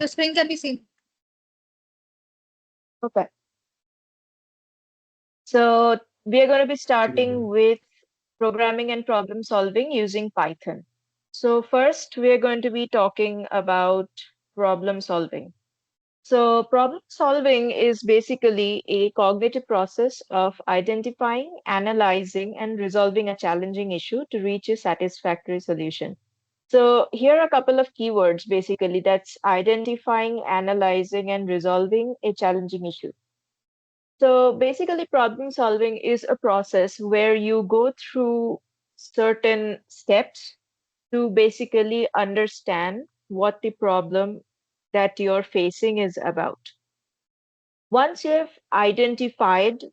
The screen can be seen. Okay. So we are going to be starting with programming and problem solving using Python. So first, we are going to be talking about problem solving. So problem solving is basically a cognitive process of identifying, analyzing, and resolving a challenging issue to reach a satisfactory solution. So here are a couple of keywords basically that's identifying, analyzing, and resolving a challenging issue. So basically, problem solving is a process where you go through certain steps to basically understand what the problem that you're facing is about. Once you have identified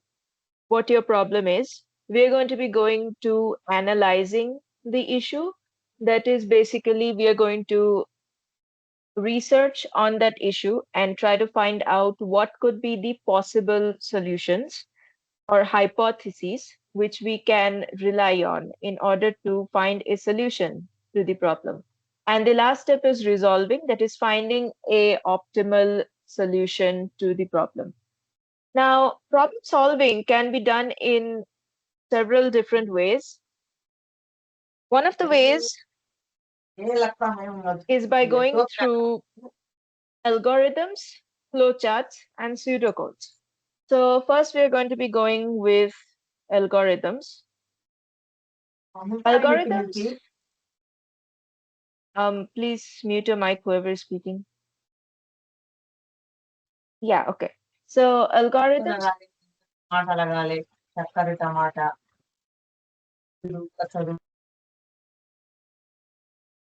what your problem is, we're going to be going to analyzing the issue. That is basically, we are going to research on that issue and try to find out what could be the possible solutions or hypotheses which we can rely on in order to find a solution to the problem. And the last step is resolving, that is finding a optimal solution to the problem. Now, problem solving can be done in several different ways. One of the ways is by going through algorithms, flowcharts, and pseudocodes. So first we're going to be going with algorithms. Algorithms, please mute your mic, whoever is speaking. Yeah, okay. So algorithms,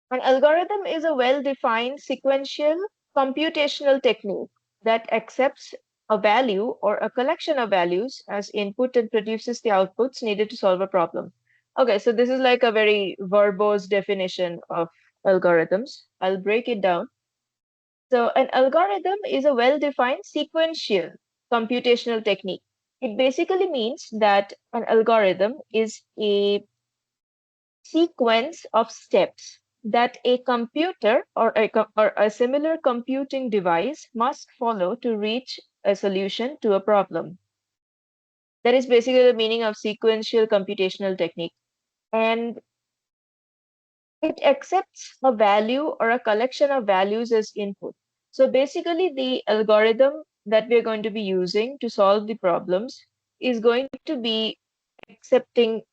an algorithm is a well-defined sequential computational technique that accepts a value or a collection of values as input and produces the outputs needed to solve a problem. Okay, so this is like a very verbose definition of algorithms. I'll break it down. So an algorithm is a well-defined sequential computational technique. It basically means that an algorithm is a sequence of steps that a computer or a similar computing device must follow to reach a solution to a problem. That is basically the meaning of sequential computational technique. And it accepts a value or a collection of values as input. So basically, the algorithm that we're going to be using to solve the problems is going to be accepting.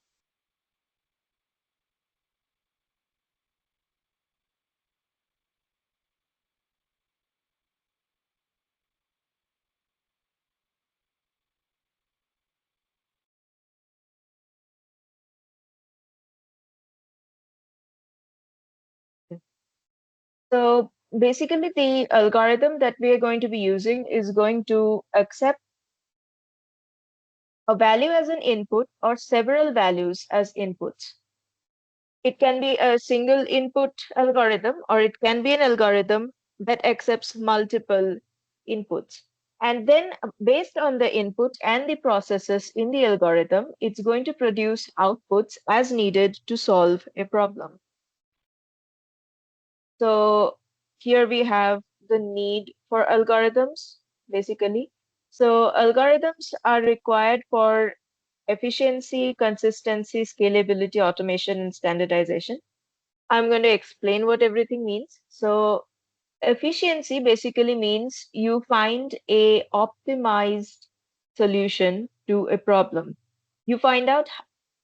So basically, the algorithm that we are going to be using is going to accept a value as an input or several values as inputs. It can be a single input algorithm or it can be an algorithm that accepts multiple inputs. And then, based on the input and the processes in the algorithm, it's going to produce outputs as needed to solve a problem. So here we have the need for algorithms, basically. So algorithms are required for efficiency, consistency, scalability, automation, and standardization. I'm going to explain what everything means. So efficiency basically means you find a optimized solution to a problem. You find out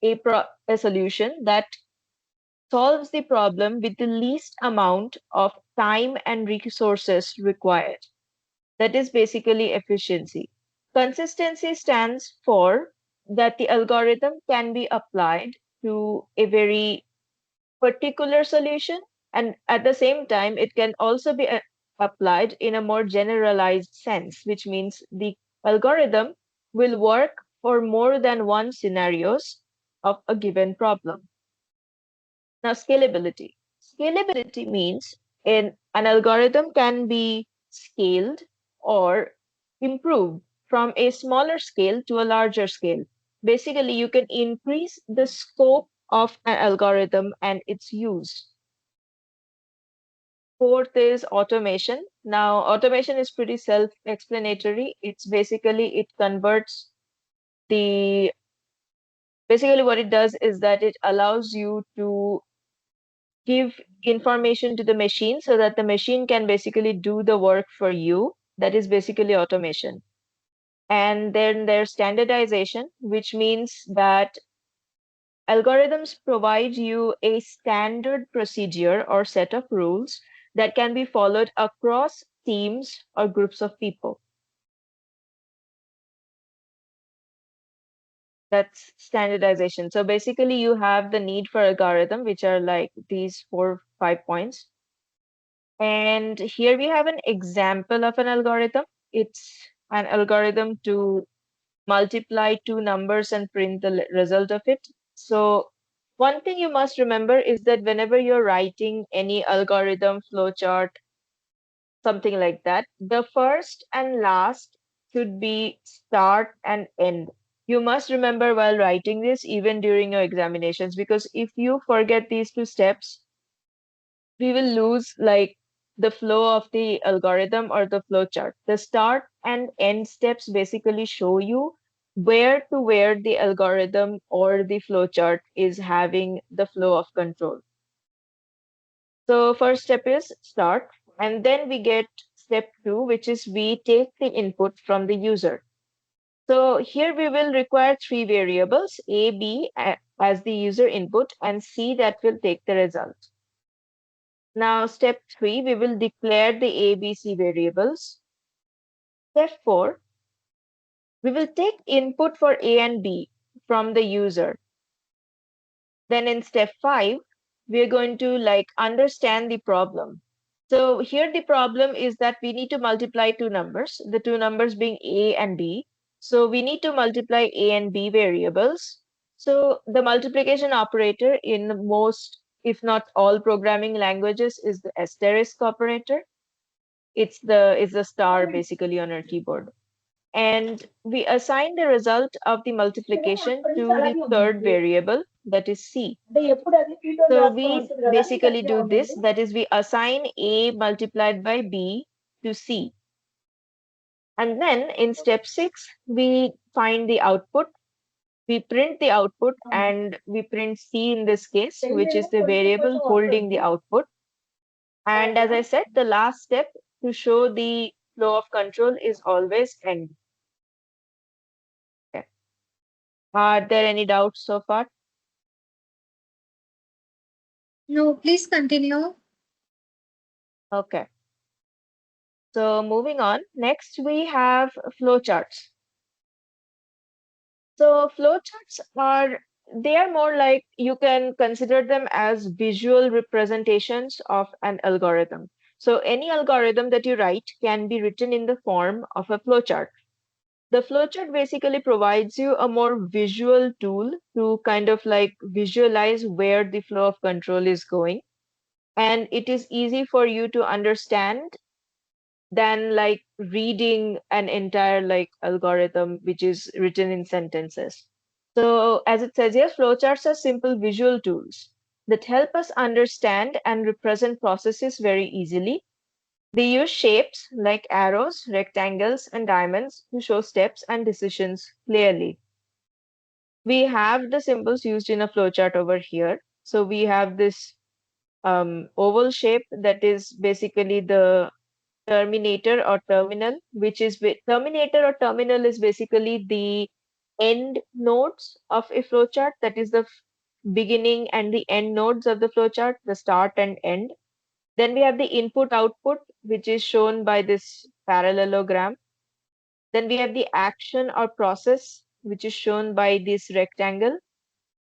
a solution that solves the problem with the least amount of time and resources required. That is basically efficiency. Consistency stands for that the algorithm can be applied to a very particular solution, and at the same time, it can also be applied in a more generalized sense, which means the algorithm will work for more than one scenarios of a given problem. Now, scalability. Scalability means an algorithm can be scaled or improved from a smaller scale to a larger scale. Basically, you can increase the scope of an algorithm and its use. Fourth is automation. Now, automation is pretty self-explanatory. It's basically it converts the basically what it does is that it allows you to give information to the machine so that the machine can basically do the work for you. That is basically automation. And then there's standardization, which means that algorithms provide you a standard procedure or set of rules that can be followed across teams or groups of people. That's standardization. So basically, you have the need for algorithm, which are like these 4, 5 points. And here we have an example of an algorithm. It's an algorithm to multiply two numbers and print the result of it. So one thing you must remember is that whenever you're writing any algorithm, flowchart, something like that, the first and last should be start and end. You must remember while writing this, even during your examinations, because if you forget these two steps, we will lose like the flow of the algorithm or the flow chart. The start and end steps basically show you where to where the algorithm or the flow chart is having the flow of control. So first step is start, and then we get step two, which is we take the input from the user. So here we will require three variables, A, B as the user input, and C that will take the result. Now, step three, we will declare the A, B, C variables. Step four, we will take input for A and B from the user. Then in step five, we are going to like understand the problem. So here the problem is that we need to multiply two numbers, the two numbers being A and B. So we need to multiply A and B variables. So the multiplication operator in most, if not all programming languages is the asterisk operator. It's the star basically on our keyboard. And we assign the result of the multiplication to the third variable, that is C. So we basically do this, that is we assign A multiplied by B to C. And then in step six, we find the output, we print the output, and we print C in this case, which is the variable holding the output. And as I said, the last step to show the flow of control is always end. Okay. Are there any doubts so far? No, please continue. Okay. So moving on, next we have flowcharts. So flowcharts they are more like you can consider them as visual representations of an algorithm. So any algorithm that you write can be written in the form of a flowchart. The flowchart basically provides you a more visual tool to kind of like visualize where the flow of control is going. And it is easy for you to understand than like reading an entire like algorithm which is written in sentences. So as it says here, flowcharts are simple visual tools that help us understand and represent processes very easily. They use shapes like arrows, rectangles, and diamonds to show steps and decisions clearly. We have the symbols used in a flowchart over here. So we have this oval shape that is basically the terminator or terminal, which is terminator or terminal is basically the end nodes of a flowchart. That is the beginning and the end nodes of the flowchart, the start and end. Then we have the input output, which is shown by this parallelogram. Then we have the action or process, which is shown by this rectangle.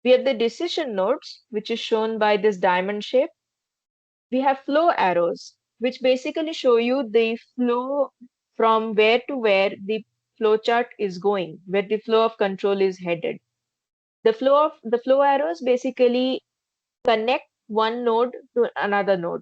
We have the decision nodes, which is shown by this diamond shape. We have flow arrows, which basically show you the flow from where to where the flow chart is going, where the flow of control is headed. The flow arrows basically connect one node to another node.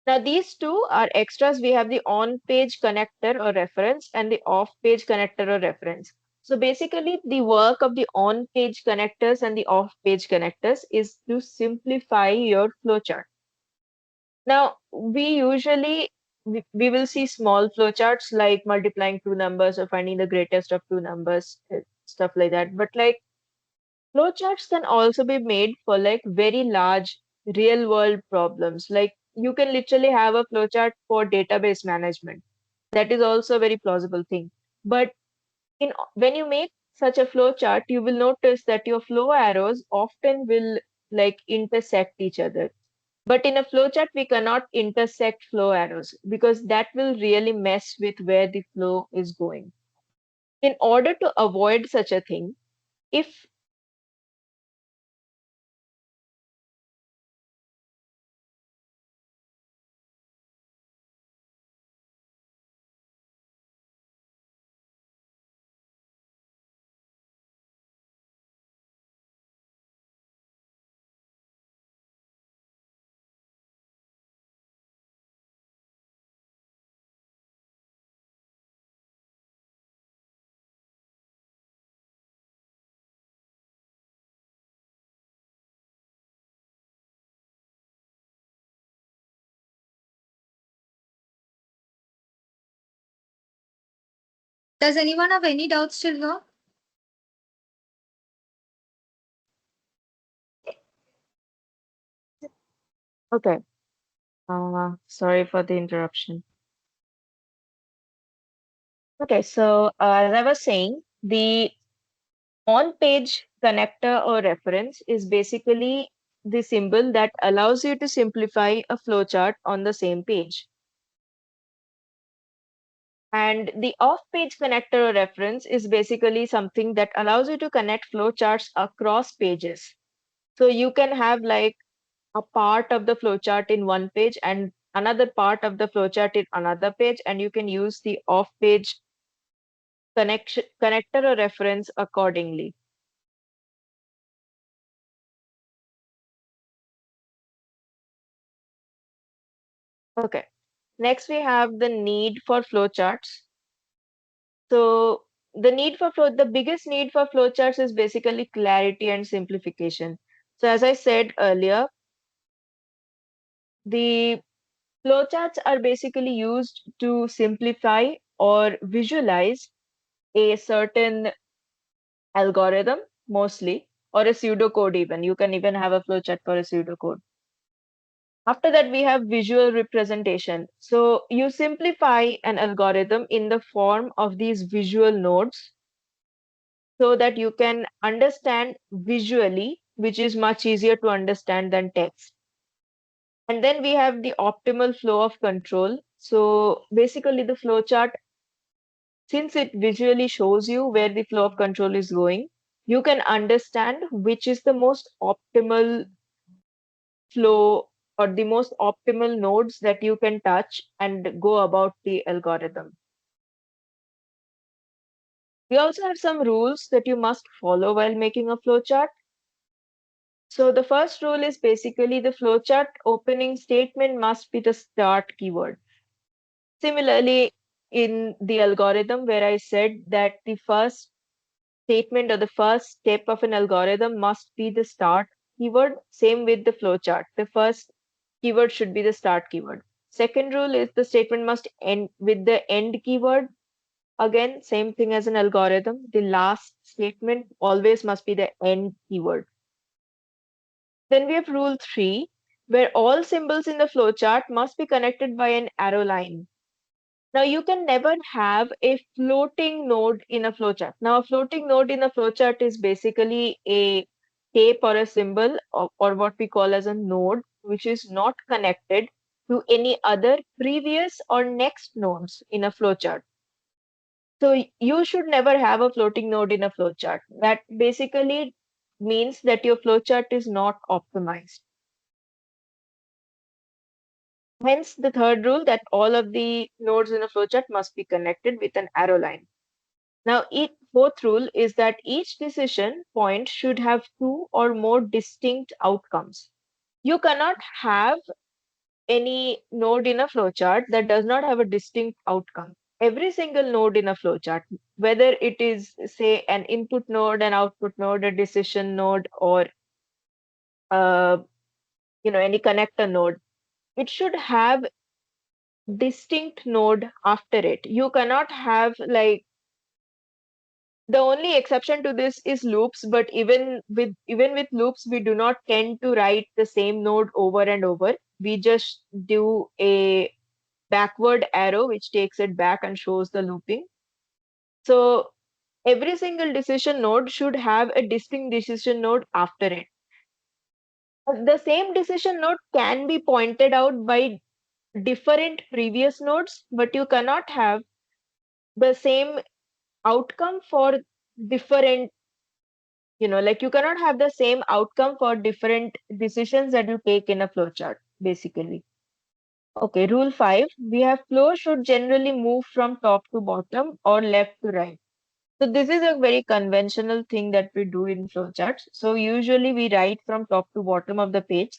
Now these two are extras. We have the on-page connector or reference and the off-page connector or reference. So basically the work of the on-page connectors and the off-page connectors is to simplify your flowchart. Now, we will see small flowcharts like multiplying two numbers or finding the greatest of two numbers, stuff like that. But like flowcharts can also be made for like very large real world problems. Like you can literally have a flowchart for database management. That is also a very plausible thing. But when you make such a flow chart, you will notice that your flow arrows often will like intersect each other. But in a flow chart, we cannot intersect flow arrows because that will really mess with where the flow is going. In order to avoid such a thing, if Does anyone have any doubts till now? okay, sorry for the interruption. Okay, so as I was saying, the on-page connector or reference is basically the symbol that allows you to simplify a flowchart on the same page. And the off-page connector or reference is basically something that allows you to connect flowcharts across pages. So you can have like a part of the flowchart in one page and another part of the flowchart in another page, and you can use the off-page connector or reference accordingly. Okay. Next, we have the need for flowcharts. So the biggest need for flowcharts is basically clarity and simplification. So as I said earlier, the flowcharts are basically used to simplify or visualize a certain algorithm mostly, or a pseudocode even. You can even have a flowchart for a pseudocode. After that, we have visual representation. So you simplify an algorithm in the form of these visual nodes so that you can understand visually, which is much easier to understand than text. And then we have the optimal flow of control. So basically, the flow chart, since it visually shows you where the flow of control is going, you can understand which is the most optimal flow or the most optimal nodes that you can touch and go about the algorithm. We also have some rules that you must follow while making a flowchart. So the first rule is basically the flowchart opening statement must be the start keyword. Similarly, in the algorithm where I said that the first statement or the first step of an algorithm must be the start keyword, same with the flowchart. The first keyword should be the start keyword. Second rule is the statement must end with the end keyword. Again, same thing as an algorithm. The last statement always must be the end keyword. Then we have rule 3, where all symbols in the flowchart must be connected by an arrow line. Now, you can never have a floating node in a flowchart. Now, a floating node in a flowchart is basically a tape or a symbol or what we call as a node, which is not connected to any other previous or next nodes in a flowchart. So you should never have a floating node in a flowchart. That basically means that your flowchart is not optimized. Hence, the third rule that all of the nodes in a flowchart must be connected with an arrow line. Now, each fourth rule is that each decision point should have two or more distinct outcomes. You cannot have any node in a flowchart that does not have a distinct outcome. Every single node in a flowchart, whether it is, say, an input node, an output node, a decision node, or uh, any connector node, it should have distinct node after it. You cannot have like, the only exception to this is loops, but even with loops, we do not tend to write the same node over and over. We just do a backward arrow which takes it back and shows the looping. So every single decision node should have a distinct decision node after it. The same decision node can be pointed out by different previous nodes, but you cannot have the same outcome for different, like you cannot have the same outcome for different decisions that you take in a flowchart, basically. Okay, rule 5, we have flow should generally move from top to bottom or left to right. So this is a very conventional thing that we do in flowcharts. So usually we write from top to bottom of the page,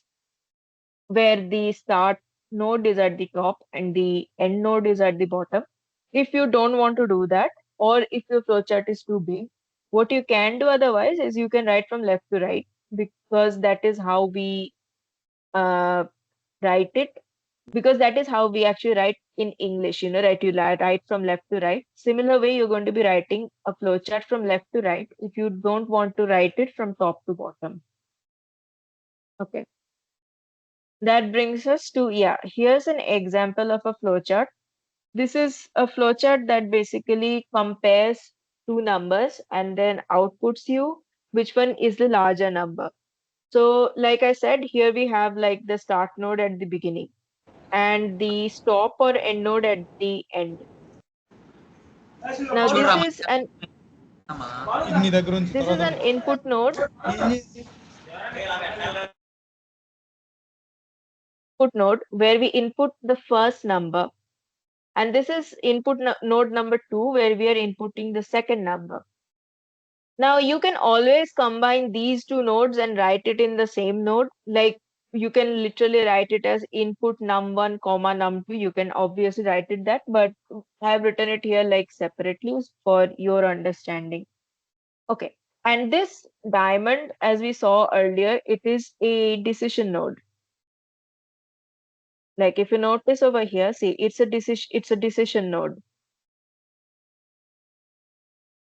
where the start node is at the top and the end node is at the bottom. If you don't want to do that, or if your flowchart is too big, what you can do otherwise is you can write from left to right, because that is how we uh, write it, because that is how we actually write in English, right? You write from left to right. Similar way, you're going to be writing a flowchart from left to right if you don't want to write it from top to bottom. Okay. That brings us to, yeah, here's an example of a flowchart. This is a flowchart that basically compares two numbers and then outputs you which one is the larger number. So, like I said, here we have like the start node at the beginning and the stop or end node at the end. Now, చూడరా నీ దగ్గర నుంచి this is తర్వాత an input node. Input node where we input the first number, and this is node number 2 where we are inputting the second number. Now you can always combine these two nodes and write it in the same node. Like you can literally write it as input num1 comma num2. You can obviously write it that, but I have written it here like separately for your understanding. Okay. And this diamond, as we saw earlier, it is a decision node. Like if you notice over here, see, it's a decision node.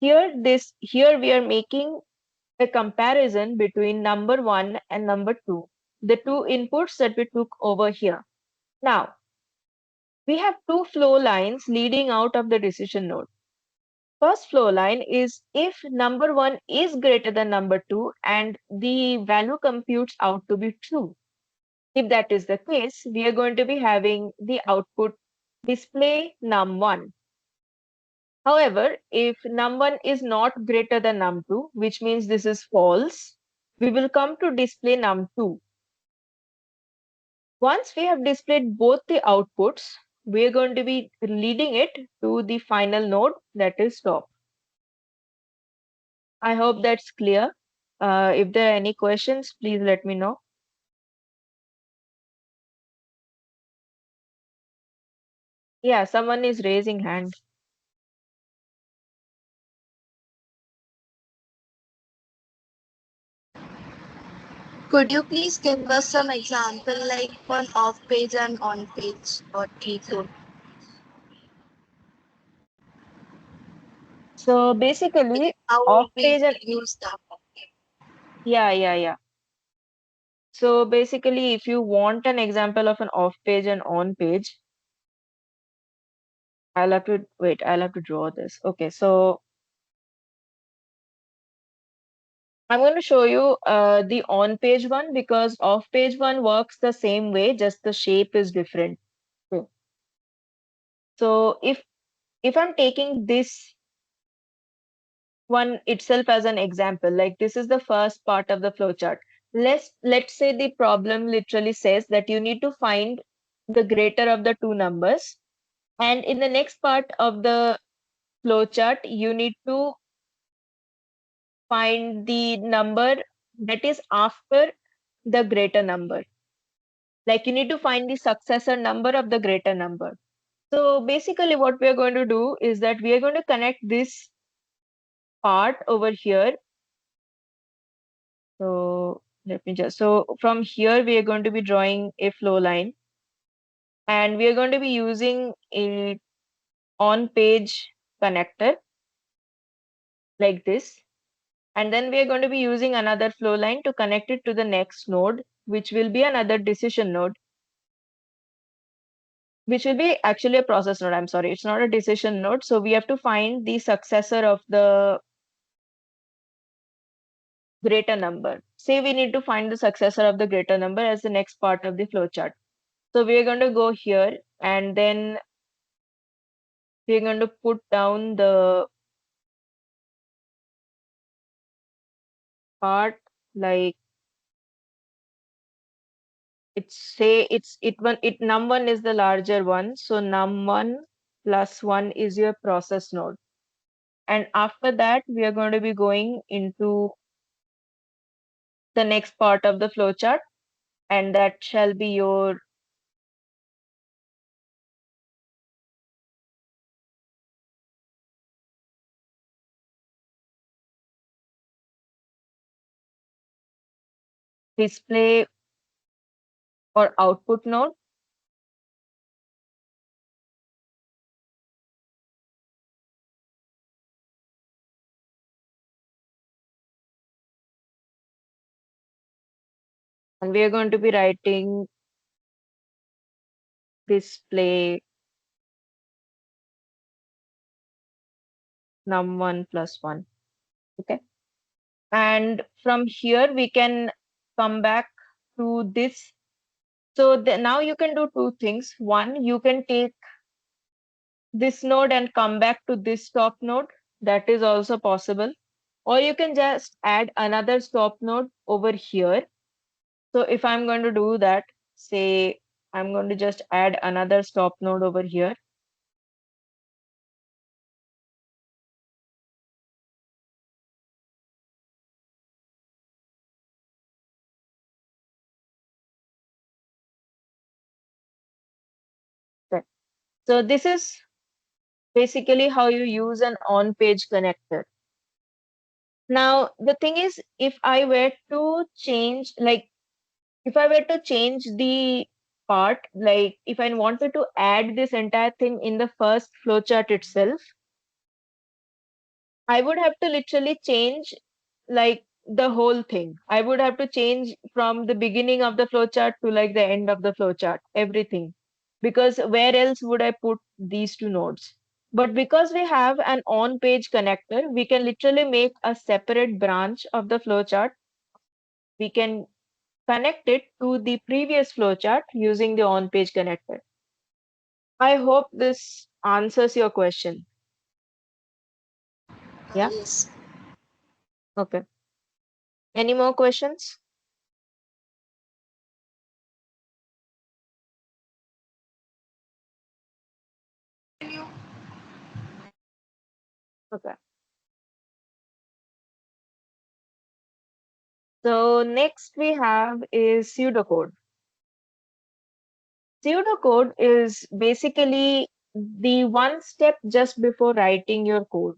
Here we are making a comparison between number 1 and number 2, the two inputs that we took over here. Now, we have two flow lines leading out of the decision node. First flow line is if number 1 is greater than number 2 and the value computes out to be true. If that is the case, we are going to be having the output display num1. However, if num1 is not greater than num2, which means this is false, we will come to display num2. Once we have displayed both the outputs, we are going to be leading it to the final node, that is stop. I hope that's clear. If there are any questions, please let me know. Yeah, someone is raising hand. Could you please give us some example like on off page and on page or key code? So basically, How off we page and use that? yeah. So basically, if you want an example of an off page and on page, I'll have to wait, I'll have to draw this. Okay, so I'm going to show you the on page one, because off page one works the same way, just the shape is different. Okay. So if I'm taking this one itself as an example, like this is the first part of the flowchart. Let's say the problem literally says that you need to find the greater of the two numbers, and in the next part of the flowchart, you need to find the number that is after the greater number. Like you need to find the successor number of the greater number. So basically what we are going to do is that we are going to connect this part over here. So let me just, so from here we are going to be drawing a flow line. And we are going to be using a on-page connector like this. And then we are going to be using another flow line to connect it to the next node, which will be another decision node, which will be actually a process node. I'm sorry, it's not a decision node. So we have to find the successor of the greater number. Say we need to find the successor of the greater number as the next part of the flowchart. So we are going to go here and then we're going to put down the part like it's say it num1 is the larger one. So num1 plus 1 is your process node. And after that, we are going to be going into the next part of the flowchart, and that shall be your display or output node. And we are going to be writing display num1 plus 1. Okay. And from here, we can come back to this. So now you can do two things. One, you can take this node and come back to this stop node. That is also possible. Or you can just add another stop node over here. So if I'm going to do that, say I'm going to just add another stop node over here. Okay. So this is basically how you use an on-page connector. Now, the thing is, if I were to change, like, if I were to change the part, like, if I wanted to add this entire thing in the first flowchart itself, I would have to literally change, like, the whole thing. I would have to change from the beginning of the flowchart to, like, the end of the flowchart, everything. Because where else would I put these two nodes? But because we have an on-page connector, we can literally make a separate branch of the flowchart. We can connect it to the previous flowchart using the on-page connector. I hope this answers your question. Yeah? Yes. Okay. Any more questions? Okay. So next we have is pseudocode. Pseudocode is basically the one step just before writing your code.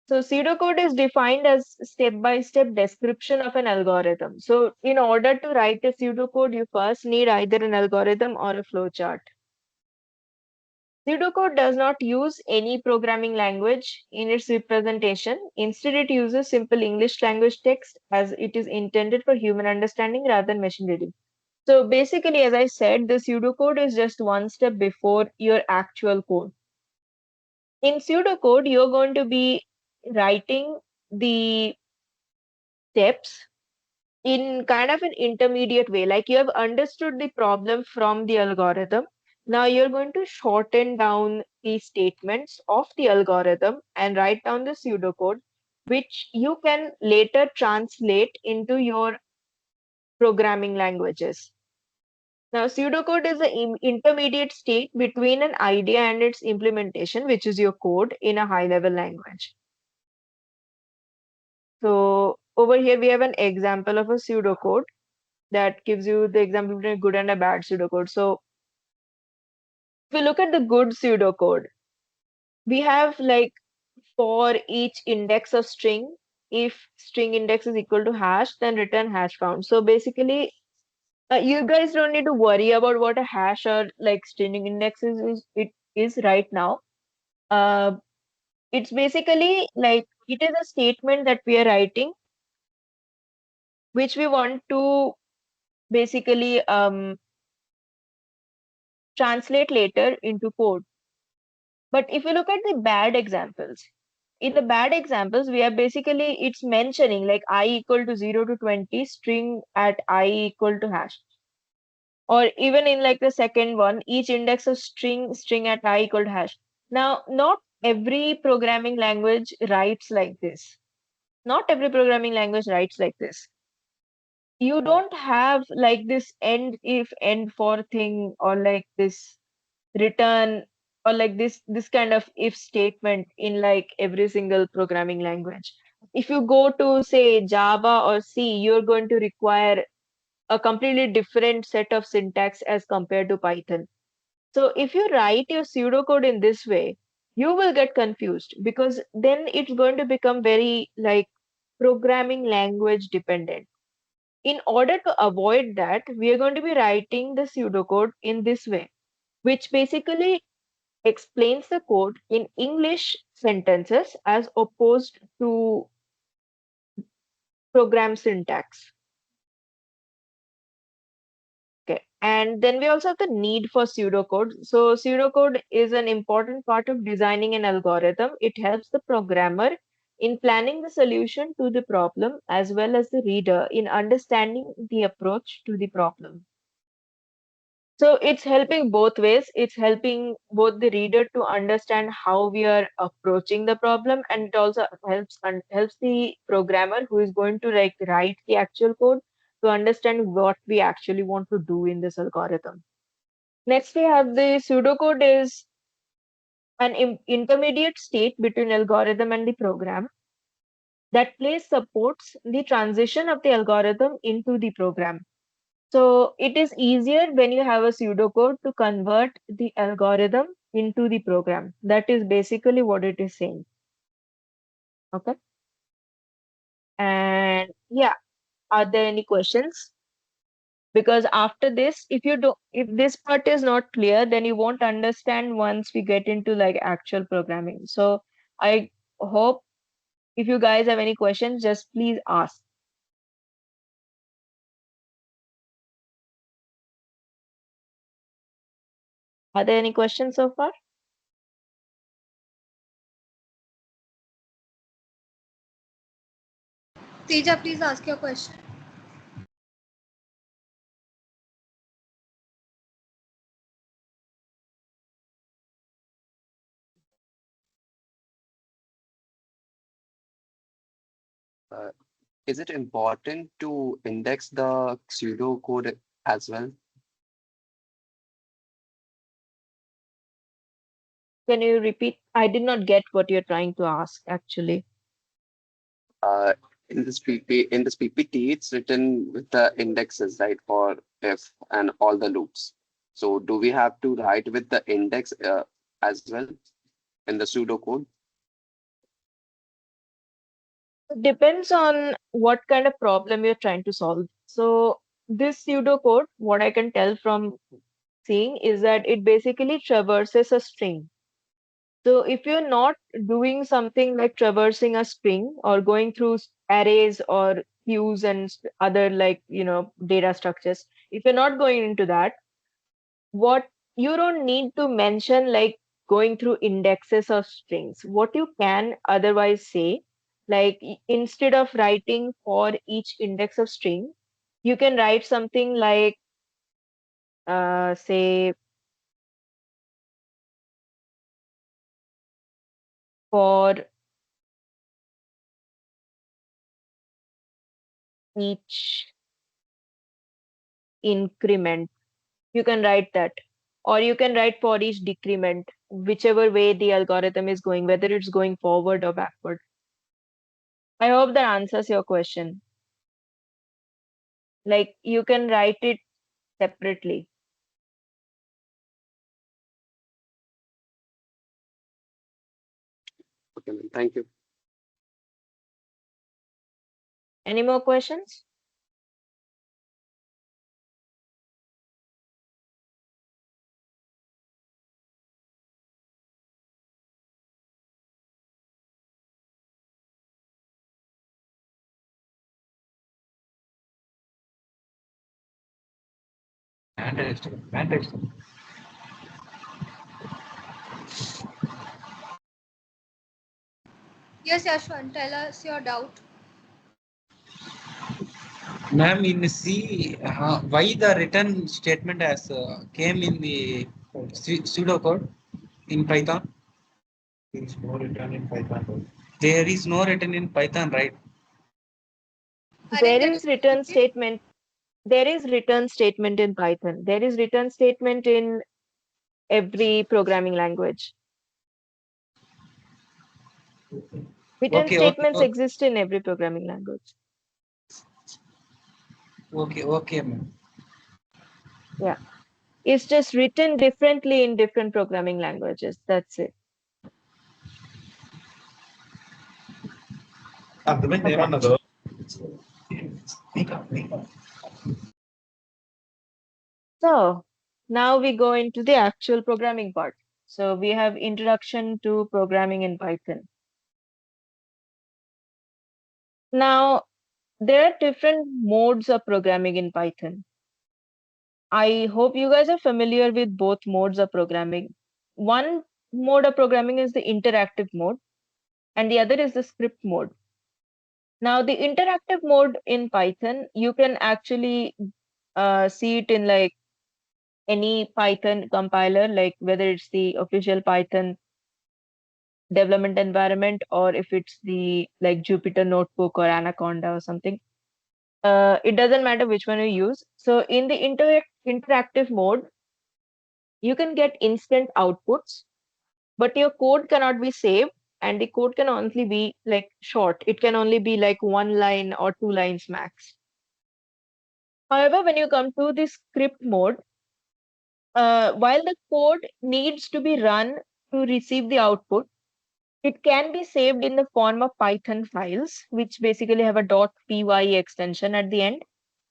So pseudocode is defined as step-by-step description of an algorithm. So in order to write a pseudocode, you first need either an algorithm or a flowchart. Pseudocode does not use any programming language in its representation. Instead, it uses simple English language text as it is intended for human understanding rather than machine reading. So basically, as I said, the pseudocode is just one step before your actual code. In pseudocode, you're going to be writing the steps in kind of an intermediate way. Like you have understood the problem from the algorithm. Now you're going to shorten down the statements of the algorithm and write down the pseudocode, which you can later translate into your programming languages. Now, pseudocode is the intermediate state between an idea and its implementation, which is your code in a high level language. So, over here we have an example of a pseudocode that gives you the example between a good and a bad pseudocode. So, if we look at the good pseudocode, we have like for each index of string, if string index is equal to hash, then return hash found. So, basically, You guys don't need to worry about what a hash or like string index is right now. Uh, it's basically like it is a statement that we are writing, which we want to basically translate later into code. But if you look at the bad examples, in the bad examples, we are basically it's mentioning like I equal to 0 to 20 string at I equal to hash. Or even in like the second one, each index of string at I equal to hash. Now, not every programming language writes like this. Not every programming language writes like this. You don't have like this end if end for thing or like this return or like this kind of if statement in like every single programming language. If you go to say Java or C, you're going to require a completely different set of syntax as compared to Python. So if you write your pseudocode in this way, you will get confused because then it's going to become very like programming language dependent. In order to avoid that, we are going to be writing the pseudocode in this way, which basically explains the code in English sentences as opposed to program syntax. Okay. And then we also have the need for pseudocode. So pseudocode is an important part of designing an algorithm. It helps the programmer in planning the solution to the problem as well as the reader in understanding the approach to the problem. So it's helping both ways. It's helping both the reader to understand how we are approaching the problem, and it also helps the programmer who is going to like write the actual code to understand what we actually want to do in this algorithm. Next, we have the pseudocode is an intermediate state between algorithm and the program that place supports the transition of the algorithm into the program. So it is easier when you have a pseudocode to convert the algorithm into the program. That is basically what it is saying. Okay. And yeah, are there any questions? Because after this, if this part is not clear, then you won't understand once we get into like actual programming. So I hope if you guys have any questions, just please ask. Are there any questions so far? Teja, please ask your question. Uh, is it important to index the pseudocode as well? Can you repeat? I did not get what you're trying to ask actually. Uh, in this PPT, it's written with the indexes, right, for if and all the loops. So do we have to write with the index as well in the pseudocode? Depends on what kind of problem you're trying to solve. So this pseudocode, what I can tell from seeing is that it basically traverses a string. So if you're not doing something like traversing a string or going through arrays or queues and other like, data structures, if you're not going into that, what you don't need to mention like going through indexes of strings. What you can otherwise say, like instead of writing for each index of string, you can write something like say for each increment. You can write that. Or you can write for each decrement, whichever way the algorithm is going, whether it's going forward or backward. I hope that answers your question. Like you can write it separately. Okay, ma'am, thank you. Any more questions? Fantastic. Yes, Yashwan, tell us your doubt. Ma'am, in C, why the return statement has came in the pseudocode in Python? There is no return in Python. There is no return in Python, right? I didn't There get is it. return statement. There is return statement in Python. There is return statement in every programming language. Return Okay, okay, statements exist in every programming language. okay, ma'am. Yeah. It's just written differently in different programming languages. That's it. అర్థమైంది Okay. ఏమన్నదో So now we go into the actual programming part. So we have introduction to programming in Python. Now there are different modes of programming in Python. I hope you guys are familiar with both modes of programming. One mode of programming is the interactive mode, and the other is the script mode. Now, the interactive mode in Python, you can actually see it in like any Python compiler, like whether it's the official Python development environment or if it's the like Jupyter Notebook or Anaconda or something. It doesn't matter which one you use. So in the interactive mode, you can get instant outputs, but your code cannot be saved and the code can only be like short. It can only be like 1 line or 2 lines max. However, when you come to the script mode, while the code needs to be run to receive the output, it can be saved in the form of Python files, which basically have a .py extension at the end.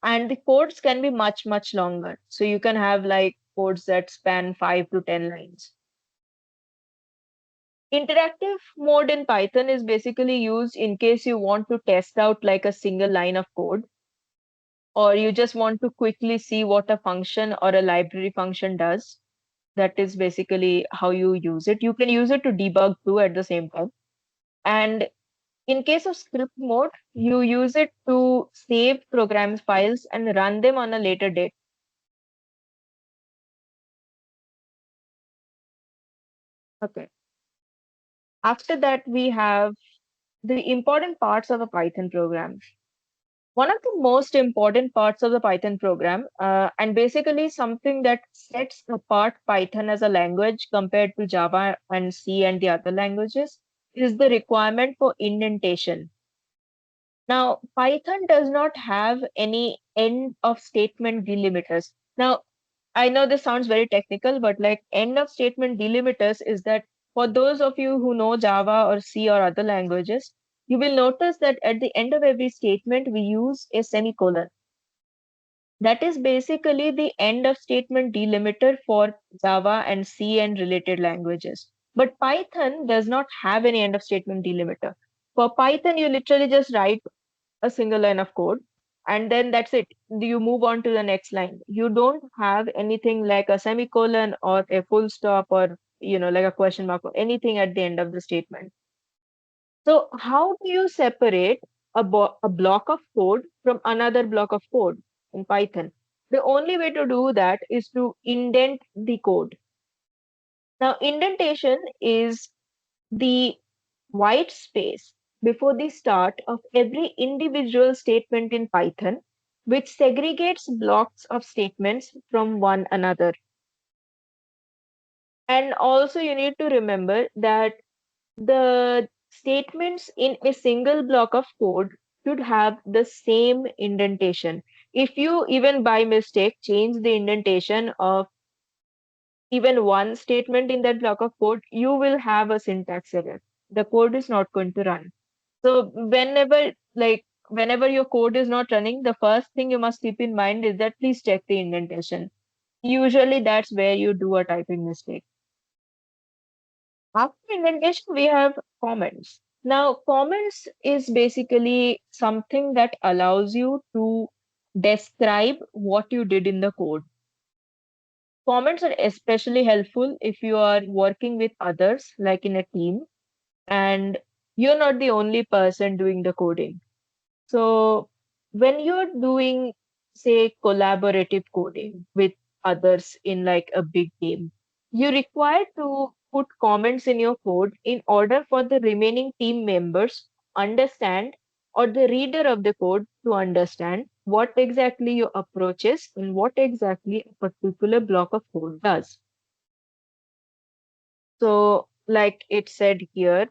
And the codes can be much, much longer. So you can have like codes that span 5 to 10 lines. Interactive mode in Python is basically used in case you want to test out like a single line of code, or you just want to quickly see what a function or a library function does. That is basically how you use it. You can use it to debug too at the same time. And in case of script mode, you use it to save program files and run them on a later date. Okay. After that, we have the important parts of a Python program. One of the most important parts of the Python program, and basically something that sets apart Python as a language compared to Java and C and the other languages, is the requirement for indentation. Now, Python does not have any end of statement delimiters. Now, I know this sounds very technical, but like end of statement delimiters is that for those of you who know Java or C or other languages, you will notice that at the end of every statement, we use a semicolon. That is basically the end of statement delimiter for Java and C and related languages. But Python does not have any end of statement delimiter. For Python, you literally just write a single line of code and then that's it. You move on to the next line. You don't have anything like a semicolon or a full stop or like a question mark or anything at the end of the statement. So how do you separate a block of code from another block of code in Python? The only way to do that is to indent the code. Now indentation is the white space before the start of every individual statement in Python, which segregates blocks of statements from one another. And also, you need to remember that the statements in a single block of code should have the same indentation. If you even by mistake change the indentation of even one statement in that block of code, you will have a syntax error. The code is not going to run. So whenever your code is not running, the first thing you must keep in mind is that please check the indentation. Usually that's where you do a typing mistake. After indentation, we have comments. Now, comments is basically something that allows you to describe what you did in the code. Comments are especially helpful if you are working with others, like in a team, and you're not the only person doing the coding. So when you're doing, say, collaborative coding with others in like a big game, you require to put comments in your code in order for the remaining team members to understand, or the reader of the code to understand what exactly your approach is and what exactly a particular block of code does. So, like it said here,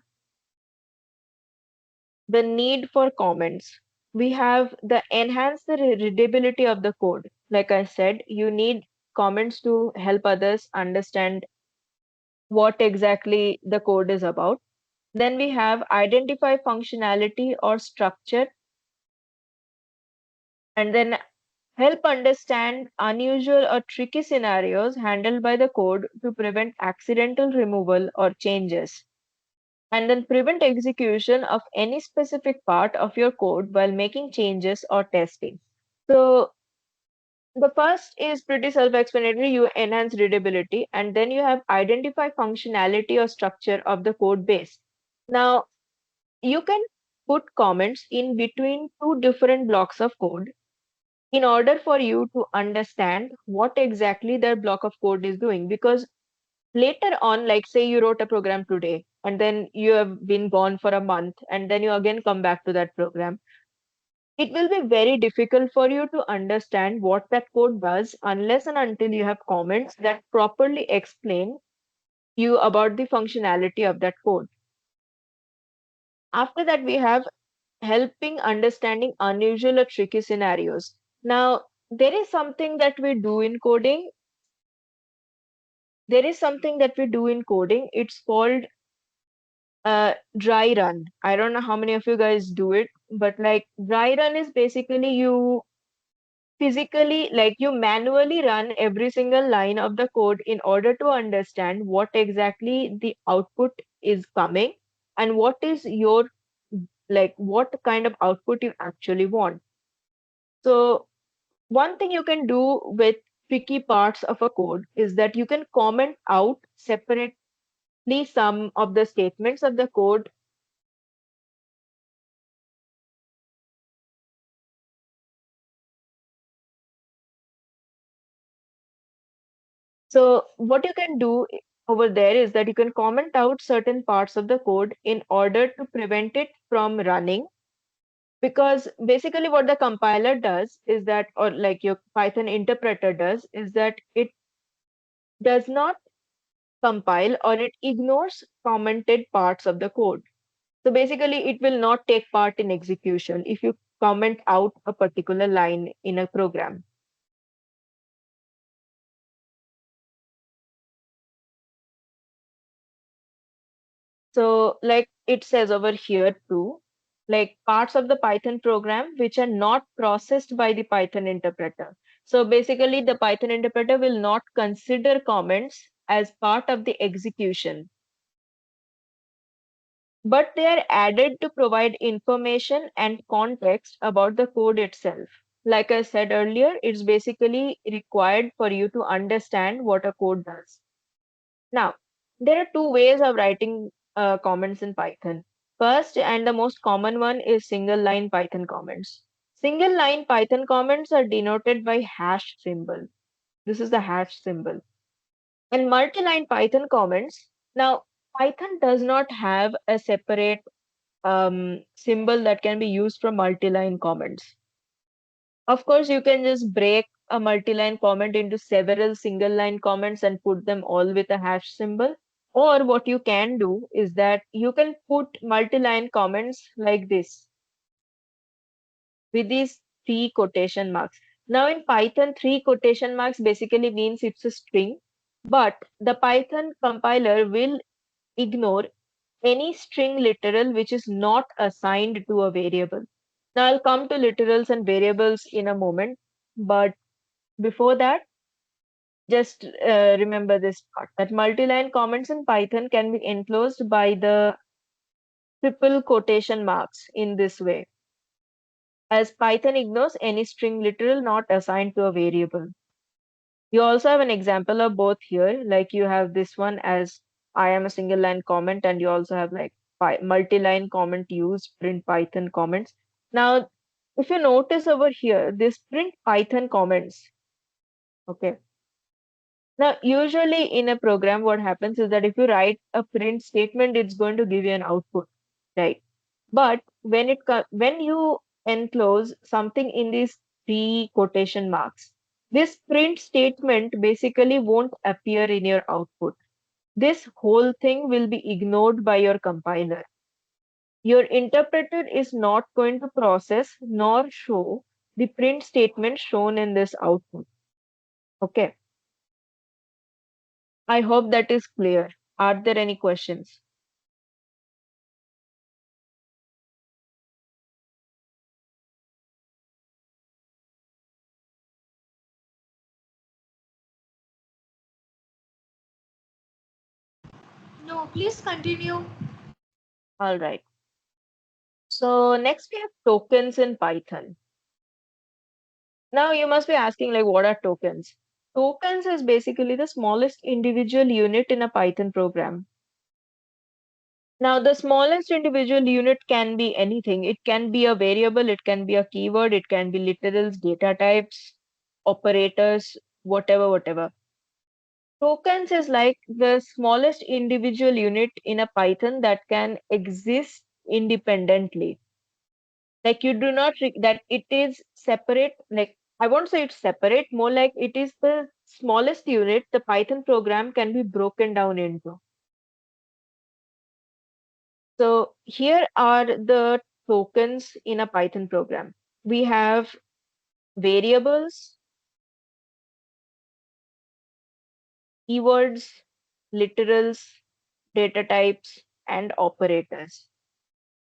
the need for comments. We have the enhance the readability of the code. Like I said, you need comments to help others understand what exactly the code is about. Then we have identify functionality or structure, and then help understand unusual or tricky scenarios handled by the code to prevent accidental removal or changes, and then prevent execution of any specific part of your code while making changes or testing. So the first is pretty self-explanatory. You enhance readability, and then you have identify functionality or structure of the code base. Now you can put comments in between two different blocks of code in order for you to understand what exactly that block of code is doing. Because later on, like say you wrote a program today and then you have been gone for a month and then you again come back to that program, it will be very difficult for you to understand what that code does unless and until you have comments that properly explain you about the functionality of that code. After that, we have helping understanding unusual or tricky scenarios. Now, there is something that we do in coding. There is something that we do in coding. It's called dry run. I don't know how many of you guys do it, but like dry run is basically you physically, like you manually run every single line of the code in order to understand what exactly the output is coming and what is your, like what kind of output you actually want. So one thing you can do with tricky parts of a code is that you can comment out separately some of the statements of the code. So what you can do over there is that you can comment out certain parts of the code in order to prevent it from running. Because basically what the compiler does is that, or like your Python interpreter does, is that it does not compile or it ignores commented parts of the code. So basically it will not take part in execution if you comment out a particular line in a program. So like it says over here too, like parts of the Python program which are not processed by the Python interpreter. So basically the Python interpreter will not consider comments as part of the execution, but they are added to provide information and context about the code itself. Like I said earlier, it's basically required for you to understand what a code does. Now, there are two ways of writing comments in Python. First, and the most common one, is single line Python comments. Single line Python comments are denoted by hash symbol. This is the hash symbol. And multi-line Python comments. Now, Python does not have a separate symbol that can be used for multi-line comments. Of course, you can just break a multi-line comment into several single line comments and put them all with a hash symbol. Or what you can do is that you can put multi-line comments like this with these three quotation marks. Now in Python, three quotation marks basically means it's a string, but the Python compiler will ignore any string literal which is not assigned to a variable. Now I'll come to literals and variables in a moment, but before that, just remember this part that multi-line comments in Python can be enclosed by the triple quotation marks in this way, as Python ignores any string literal not assigned to a variable. You also have an example of both here, like you have this one as I am a single line comment, and you also have like multi-line comment use, print Python comments. Now, if you notice over here, this print Python comments, okay. Now, usually in a program, what happens is that if you write a print statement, it's going to give you an output, right? But when you enclose something in these three quotation marks, this print statement basically won't appear in your output. This whole thing will be ignored by your compiler. Your interpreter is not going to process nor show the print statement shown in this output. Okay, I hope that is clear. Are there any questions? No, please continue. All right. So next we have tokens in Python. Now you must be asking like what are tokens? Tokens is basically the smallest individual unit in a Python program. Now the smallest individual unit can be anything. It can be a variable, it can be a keyword, it can be literals, data types, operators, whatever. Tokens is like the smallest individual unit in a Python that can exist independently. Like you do not that it is separate, like I won't say it's separate, more like it is the smallest unit the Python program can be broken down into. So here are the tokens in a Python program. We have variables, keywords, literals, data types, and operators.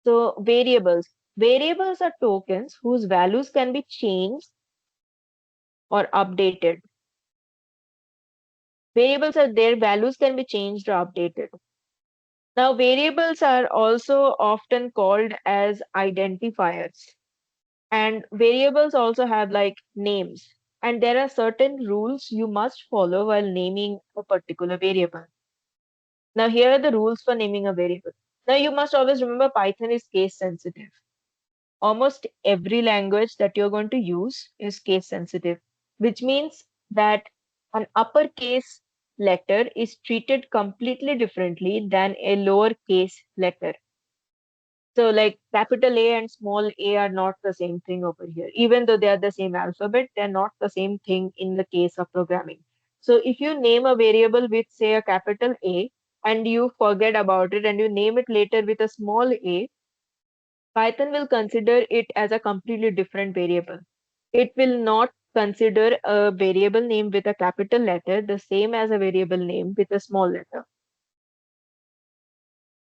So variables are tokens whose values can be changed or updated. Variables are their values can be changed or updated. Now, variables are also often called as identifiers, and variables also have like names, and there are certain rules you must follow while naming a particular variable. Now, here are the rules for naming a variable. Now, you must always remember Python is case sensitive. Almost every language that you're going to use is case sensitive, which means that an uppercase letter is treated completely differently than a lowercase letter. So, like capital A and small a are not the same thing over here. Even though they are the same alphabet, they're not the same thing in the case of programming. So, if you name a variable with, say, a capital A and you forget about it and you name it later with a small a, Python will consider it as a completely different variable. It will not consider a variable name with a capital letter the same as a variable name with a small letter.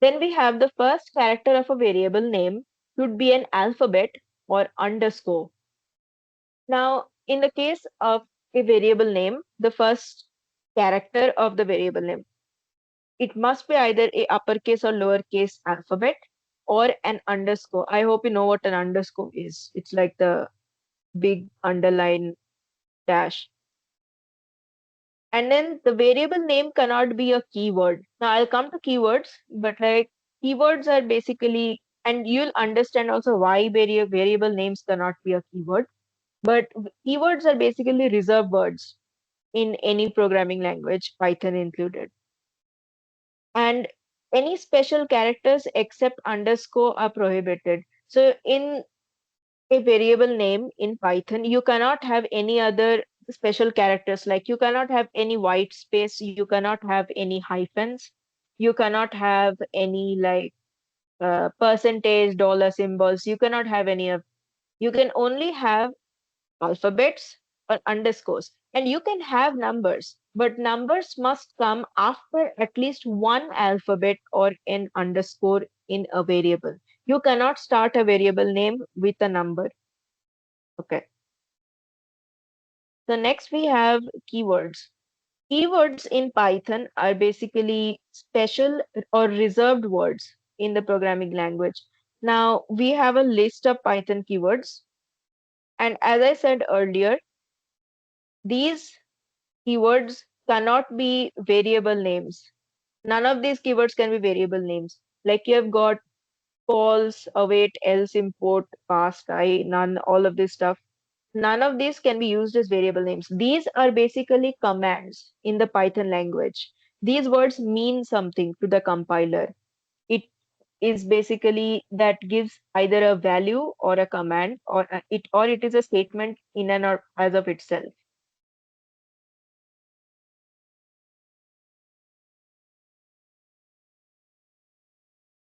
Then we have the first character of a variable name should be an alphabet or underscore. Now, in the case of a variable name, the first character of the variable name, it must be either a uppercase or lowercase alphabet or an underscore. I hope you know what an underscore is. It's like the big underline dash. And then the variable name cannot be a keyword. Now I'll come to keywords, but like keywords are basically, and you'll understand also why variable names cannot be a keyword. But keywords are basically reserved words in any programming language, Python included. And any special characters except underscore are prohibited. So in a variable name in Python, you cannot have any other special characters. Like you cannot have any white space, you cannot have any hyphens, you cannot have any like percentage, dollar symbols. You cannot have any of. You can only have alphabets or underscores, and you can have numbers, but numbers must come after at least one alphabet or an underscore in a variable. You cannot start a variable name with a number. Okay. So next we have keywords. Keywords in Python are basically special or reserved words in the programming language. Now we have a list of Python keywords. And as I said earlier, these keywords cannot be variable names. None of these keywords can be variable names. Like you have got false, await, else, import, past, I, none, all of this stuff. None of these can be used as variable names. These are basically commands in the Python language. These words mean something to the compiler. It is basically that gives either a value or a command, or it is a statement in and or as of itself.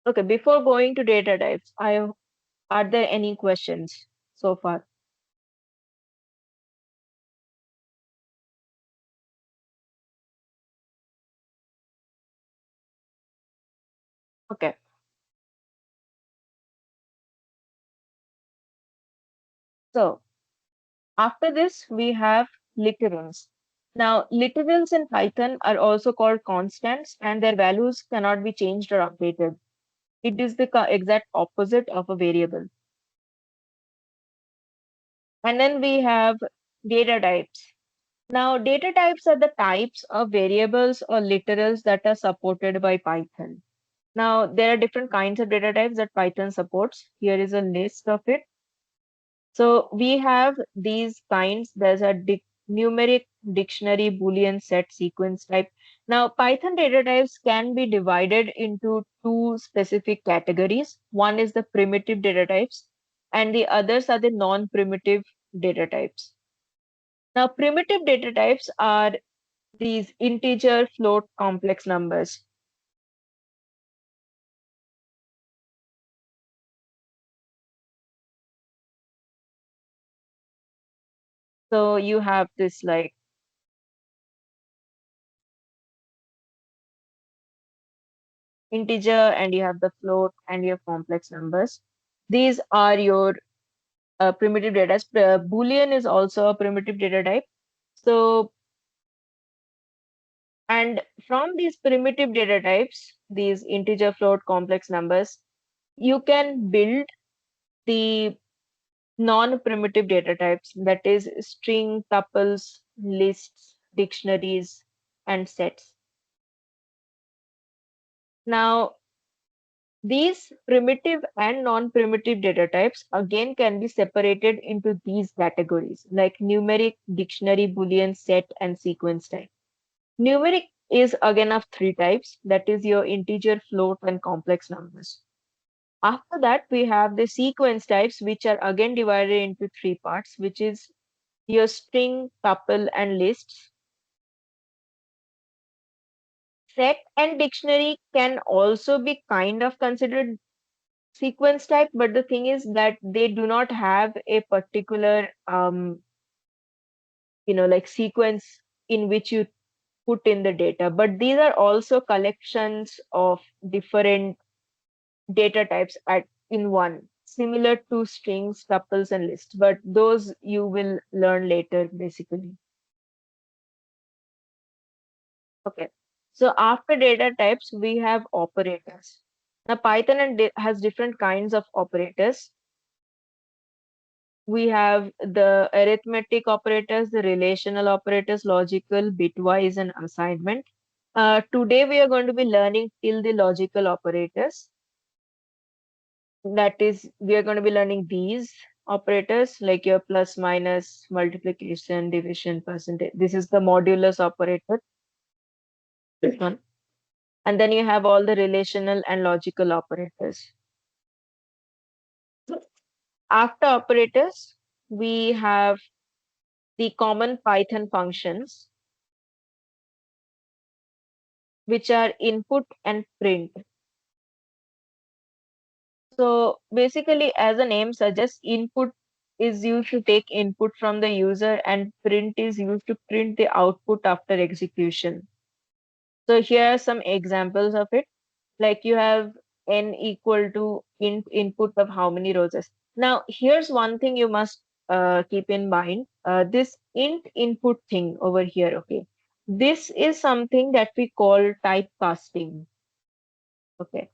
Okay, before going to data types, are there any questions so far? Okay, so after this we have literals. Now, literals in Python are also called constants, and their values cannot be changed or updated. It is the exact opposite of a variable. And then we have data types. Now, data types are the types of variables or literals that are supported by Python. Now, there are different kinds of data types that Python supports. Here is a list of it. So we have these kinds. There's a numeric, dictionary, Boolean, set, sequence type. Now, Python data types can be divided into two specific categories. One is the primitive data types, and the others are the non-primitive data types. Now, primitive data types are these integer, float, complex numbers. So you have this like integer, and you have the float, and you have complex numbers. These are your primitive data. Boolean is also a primitive data type. So, and from these primitive data types, these integer, float, complex numbers, you can build the non-primitive data types, that is string, tuples, lists, dictionaries, and sets. Now, these primitive and non-primitive data types again can be separated into these categories like numeric, dictionary, Boolean, set, and sequence type. Numeric is again of three types, that is your integer, float, and complex numbers. After that, we have the sequence types, which are again divided into three parts, which is your string, tuple, and lists. Set and dictionary can also be kind of considered sequence type, but the thing is that they do not have a particular, like sequence in which you put in the data. But these are also collections of different data types in one, similar to strings, tuples, and lists. But those you will learn later, basically. Okay. So after data types, we have operators. Now, Python has different kinds of operators. We have the arithmetic operators, the relational operators, logical, bitwise, and assignment. Today we are going to be learning till the logical operators. That is, we are going to be learning these operators like your plus, minus, multiplication, division, percentage. This is the modulus operator. This one. And then you have all the relational and logical operators. After operators, we have the common Python functions, which are input and print. So basically, as the name suggests, input is used to take input from the user, and print is used to print the output after execution. So here are some examples of it. Like you have n equal to input of how many roses. Now, here's one thing you must keep in mind. This int input thing over here, okay? This is something that we call typecasting. Okay.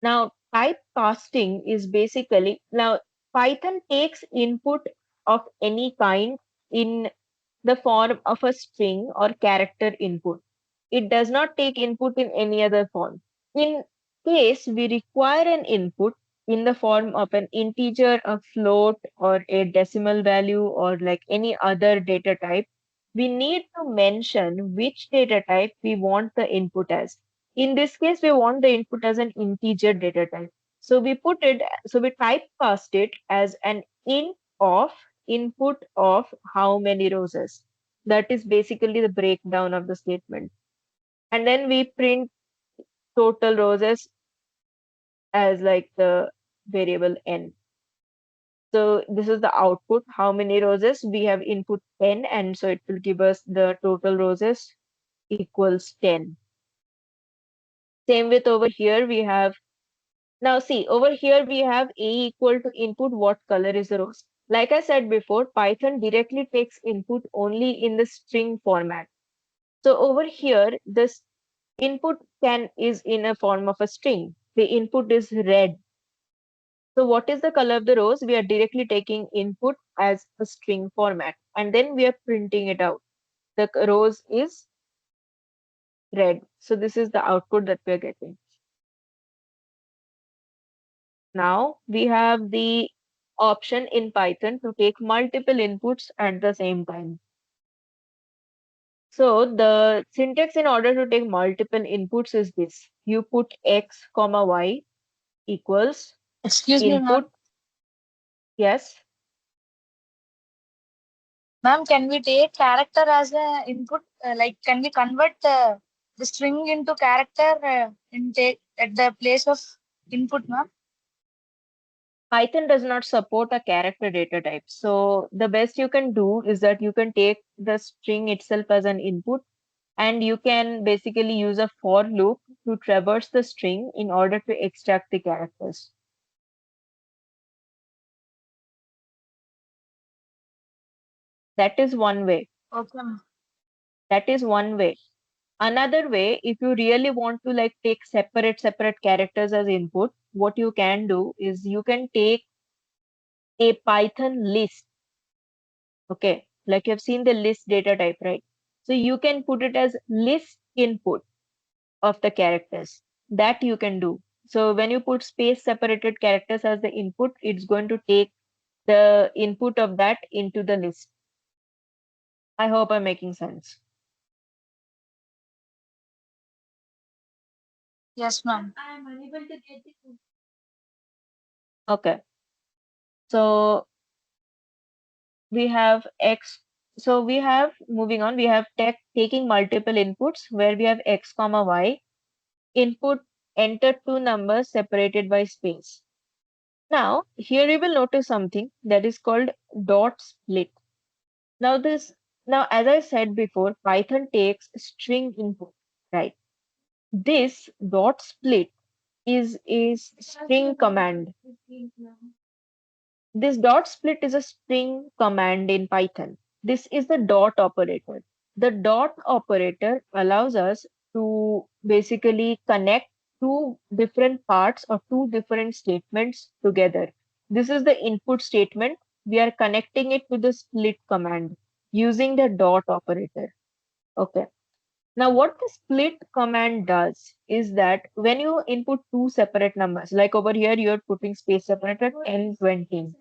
Now, typecasting is basically, now Python takes input of any kind in the form of a string or character input. It does not take input in any other form. In case we require an input in the form of an integer, a float, or a decimal value, or like any other data type, we need to mention which data type we want the input as. In this case, we want the input as an integer data type. So we typecast it as an int of input of how many roses. That is basically the breakdown of the statement. And then we print total roses as like the variable n. So this is the output, how many roses. We have input 10, and so it will give us the total roses equals 10. Same with over here, we have, now see, over here we have a equal to input, what color is the rose. Like I said before, Python directly takes input only in the string format. So over here, this input is in a form of a string. The input is red. So what is the color of the rose? We are directly taking input as a string format, and then we are printing it out. The rose is red. So this is the output that we are getting. Now we have the option in Python to take multiple inputs at the same time. So the syntax in order to take multiple inputs is this. You put x comma y equals Excuse me, ma'am. input. Yes. Ma'am, can we take character as a input? Like, can we convert the string into character at the place of input, ma'am? Python does not support a character data type. So the best you can do is that you can take the string itself as an input, and you can basically use a for loop to traverse the string in order to extract the characters. That is one way. Okay, ma'am. That is one way. Another way, if you really want to like take separate characters as input, what you can do is you can take a Python list. Okay, like you've seen the list data type, right? So you can put it as list input of the characters. That you can do. So when you put space separated characters as the input, it's going to take the input of that into the list. I hope I'm making sense. Yes, ma'am. Okay. So we have x. So we have, moving on, we have taking multiple inputs where we have x comma y. Input, enter two numbers separated by space. Now here you will notice something that is called dot split. Now as I said before, Python takes string input, right? This dot split is a string command. This dot split is a string command in Python. This is the dot operator. The dot operator allows us to basically connect two different parts or two different statements together. This is the input statement. We are connecting it to the split command using the dot operator. Okay. Now, what the split command does is that when you input two separate numbers, like over here, you're putting space separated and 20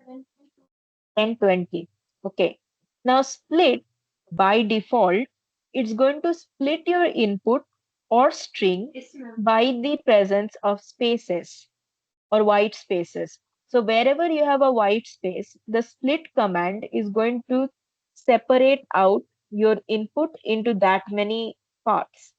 and 20. Okay. Now, split by default, it's going to split your input or string by the presence of spaces or white spaces. So, wherever you have a white space, the split command is going to separate out your input into that many parts.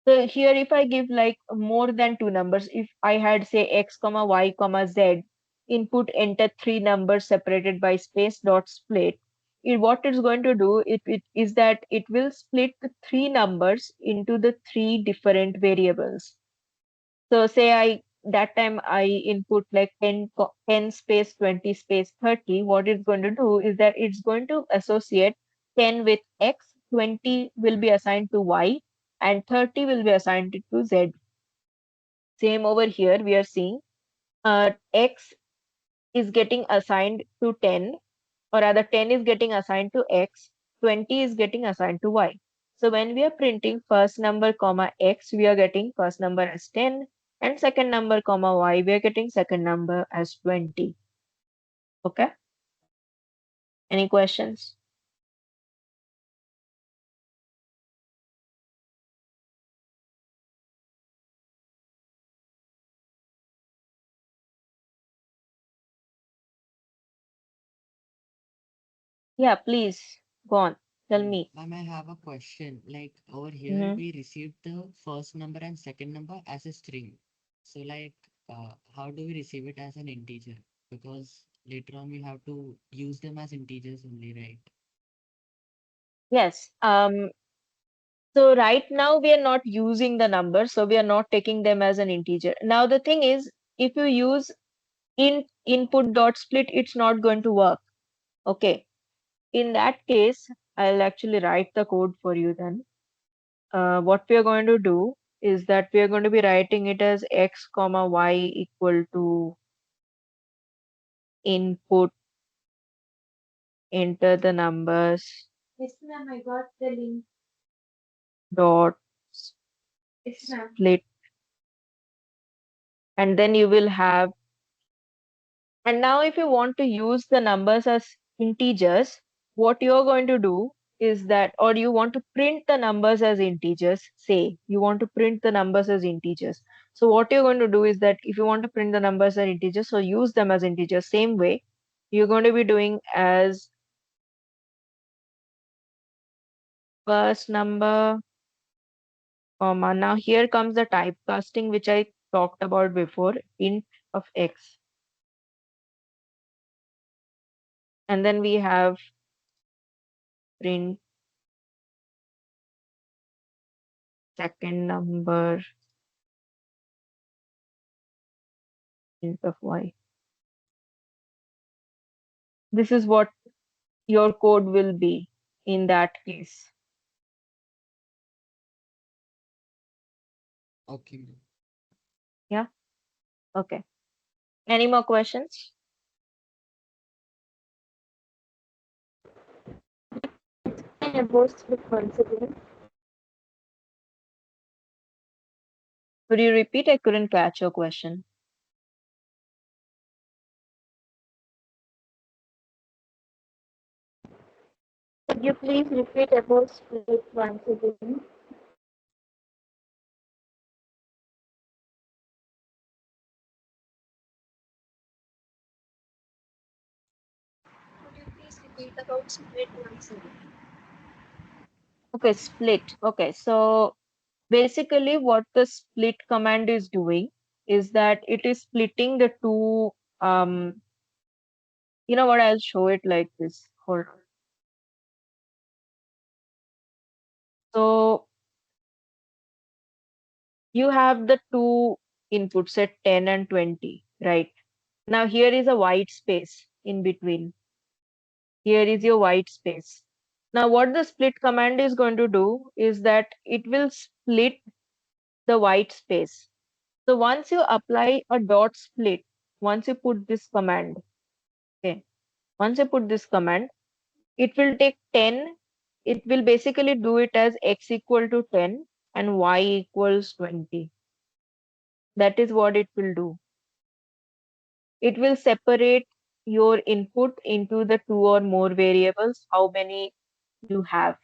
So here, if I give like more than two numbers, if I had say x comma y comma z, input enter three numbers separated by space dot split, what it's going to do it is that it will split the three numbers into the three different variables. So say that time I input like 10 space 20 space 30. What it's going to do is that it's going to associate 10 with x, 20 will be assigned to y, and 30 will be assigned to z. Same over here, we are seeing x is getting assigned to 10, or rather 10 is getting assigned to x, 20 is getting assigned to y. So when we are printing first number comma x, we are getting first number as 10, and second number comma y, we are getting second number as 20. Okay? Any questions? Yeah, please go on. Tell me. Ma'am, I have a question. Like over here, Mhm. we received the first number and second number as a string. So like, how do we receive it as an integer? Because later on we have to use them as integers only, right? Yes. So right now we are not using the numbers, so we are not taking them as an integer. Now the thing is, if you use input dot split, it's not going to work. Okay. In that case, I'll actually write the code for you then. What we are going to do is that we are going to be writing it as x comma y equal to input, enter the numbers. Yes, ma'am, I got the link. Dot split, and then you will have. And now if you want to use the numbers as integers, what you're going to do is that, or you want to print the numbers as integers, say you want to print the numbers as integers. So what you're going to do is that if you want to print the numbers as integers, so use them as integers. Same way, you're going to be doing as first number, comma. Now here comes the typecasting, which I talked about before, int of x. And then we have print second number, int of y. This is what your code will be in that case. Okay. Ma'am. Yeah. Okay. Any more questions? Could you repeat? I couldn't catch your question. Could you please repeat about split once again? Could you please repeat about split once again? Okay, split. Okay, so basically what the split command is doing is that it is splitting the two, you know what, I'll show it like this. Hold on. So you have the two inputs at 10 and 20, right? Now here is a white space in between. Here is your white space. Now what the split command is going to do is that it will split the white space. So once you apply a dot split, once you put this command, okay, once you put this command, it will take 10. It will basically do it as x equal to 10 and y equals 20. That is what it will do. It will separate your input into the two or more variables, how many you have.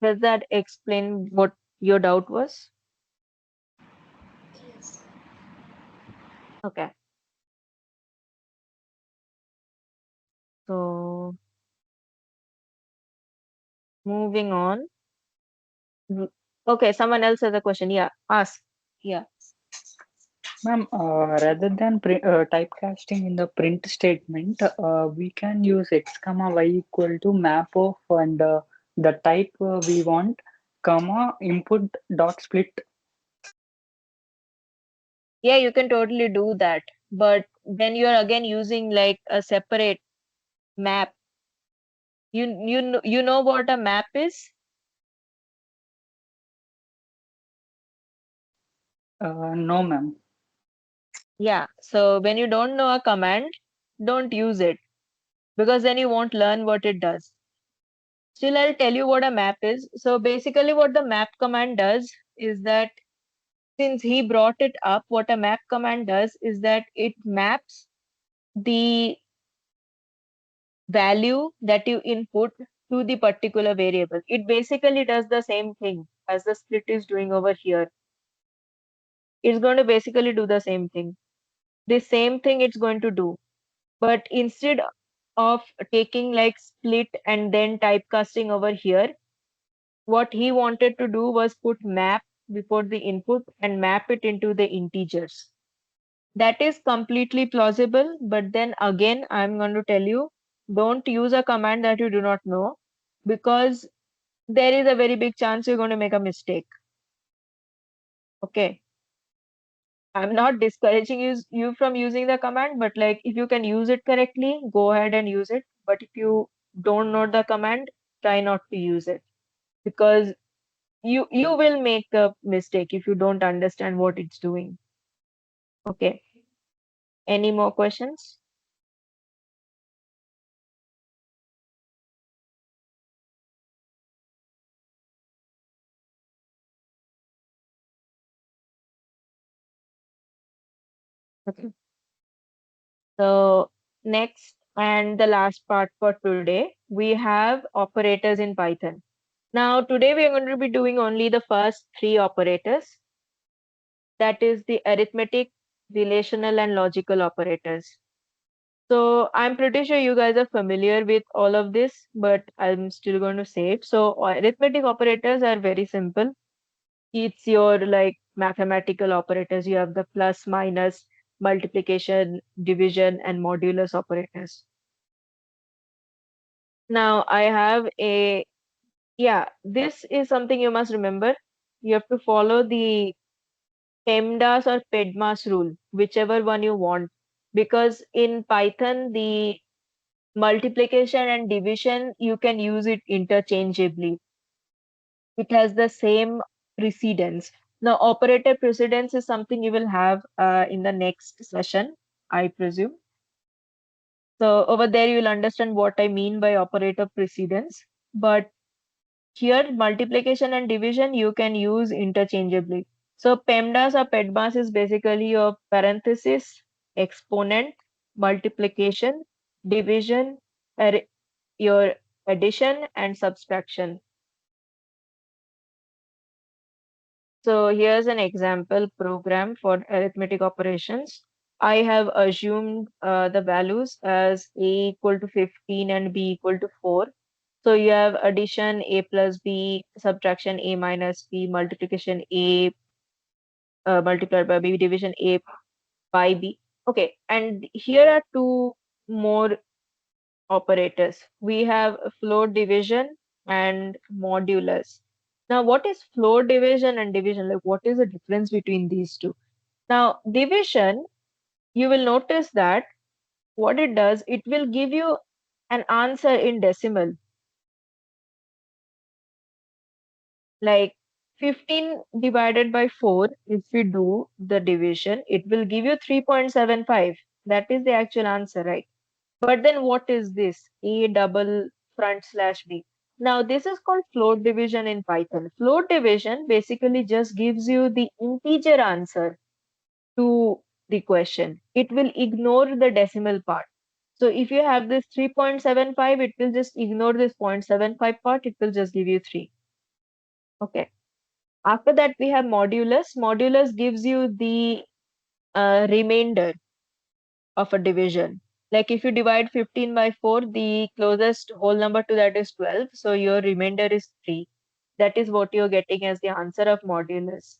Does that explain what your doubt was? Yes. Okay. So moving on. Okay, someone else has a question. Yeah, ask. Yeah. Ma'am, rather than typecasting in the print statement, we can use x comma y equal to map of and the type we want, comma input dot split. Yeah, you can totally do that. But then you're again using like a separate map. You know what a map is? No, ma'am. Yeah, so when you don't know a command, don't use it because then you won't learn what it does. Still, I'll tell you what a map is. So basically, what the map command does is that since he brought it up, what a map command does is that it maps the value that you input to the particular variable. It basically does the same thing as the split is doing over here. It's going to basically do the same thing. The same thing it's going to do. But instead of taking like split and then typecasting over here, what he wanted to do was put map before the input and map it into the integers. That is completely plausible, but then again, I'm going to tell you, don't use a command that you do not know because there is a very big chance you're going to make a mistake. Okay. I'm not discouraging you from using the command, but like if you can use it correctly, go ahead and use it. But if you don't know the command, try not to use it because you will make a mistake if you don't understand what it's doing. Okay. Any more questions? Okay. So next and the last part for today, we have operators in Python. Now today we are going to be doing only the first three operators. That is the arithmetic, relational, and logical operators. So I'm pretty sure you guys are familiar with all of this, but I'm still going to say it. So arithmetic operators are very simple. It's your like mathematical operators. You have the plus, minus, multiplication, division, and modulus operators. Now I have yeah, this is something you must remember. You have to follow the PEMDAS or PEDMAS rule, whichever one you want. Because in Python, the multiplication and division, you can use it interchangeably. It has the same precedence. Now, operator precedence is something you will have in the next session, I presume. So over there, you'll understand what I mean by operator precedence. But here, multiplication and division you can use interchangeably. So PEMDAS or PEDMAS is basically your parenthesis, exponent, multiplication, division, your addition, and subtraction. So here's an example program for arithmetic operations. I have assumed the values as a equal to 15 and b equal to 4. So you have addition a plus b, subtraction a minus b, multiplication a multiplied by b, division a by b. Okay, and here are two more operators. We have floor division and modulus. Now, what is floor division and division? Like, what is the difference between these two? Now, division, you will notice that what it does, it will give you an answer in decimal. Like 15 divided by 4, if we do the division, it will give you 3.75. That is the actual answer, right? But then what is this? A double front slash B. Now this is called float division in Python. Float division basically just gives you the integer answer to the question. It will ignore the decimal part. So if you have this 3.75, it will just ignore this 0.75 part. It will just give you 3. Okay. After that, we have modulus. Modulus gives you the remainder of a division. Like if you divide 15 by 4, the closest whole number to that is 12. So your remainder is 3. That is what you're getting as the answer of modulus.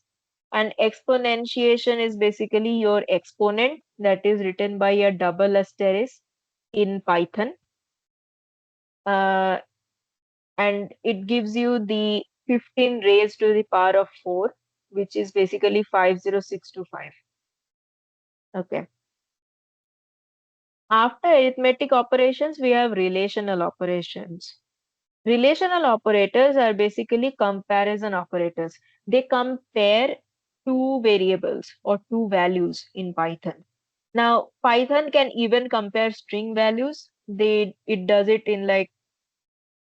And exponentiation is basically your exponent that is written by a double asterisk in Python. And it gives you the 15 raised to the power of 4, which is basically 50625. Okay. After arithmetic operations, we have relational operations. Relational operators are basically comparison operators. They compare two variables or two values in Python. Now, Python can even compare string values. It does it in like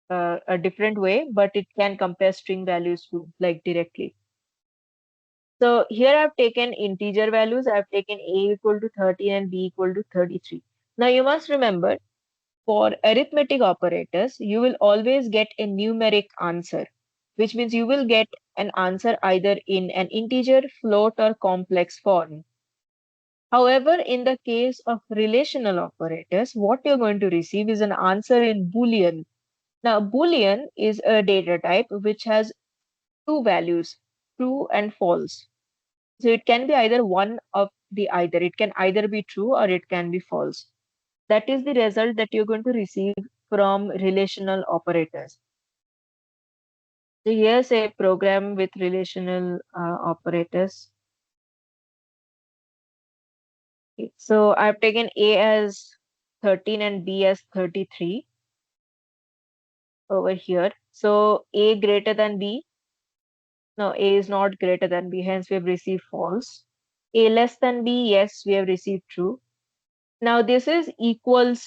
a different way, but it can compare string values too, like directly. So here I've taken integer values. I've taken a equal to 13 and b equal to 33. Now you must remember, for arithmetic operators, you will always get a numeric answer, which means you will get an answer either in an integer, float, or complex form. However, in the case of relational operators, what you're going to receive is an answer in Boolean. Now, Boolean is a data type which has two values, true and false. So it can be either one of the either. It can either be true or it can be false. That is the result that you're going to receive from relational operators. So here's a program with relational operators. So I've taken A as 13 and B as 33 over here. So A greater than B. No, A is not greater than B, hence we have received false. A less than B, yes, we have received true. Now this is equals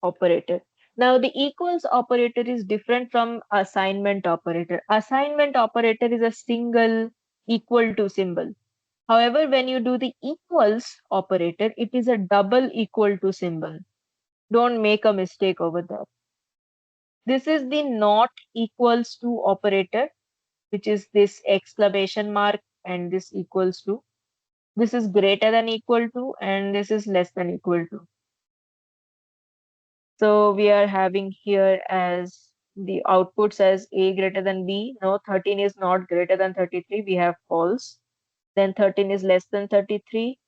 operator. Now the equals operator is different from assignment operator. Assignment operator is a single equal to symbol. However, when you do the equals operator, it is a double equal to symbol. Don't make a mistake over there. This is the not equals to operator, which is this exclamation mark and this equals to. This is greater than equal to and this is less than equal to. So we are having here as the outputs as A greater than B. No, 13 is not greater than 33. We have false. Then 13 is less than 33.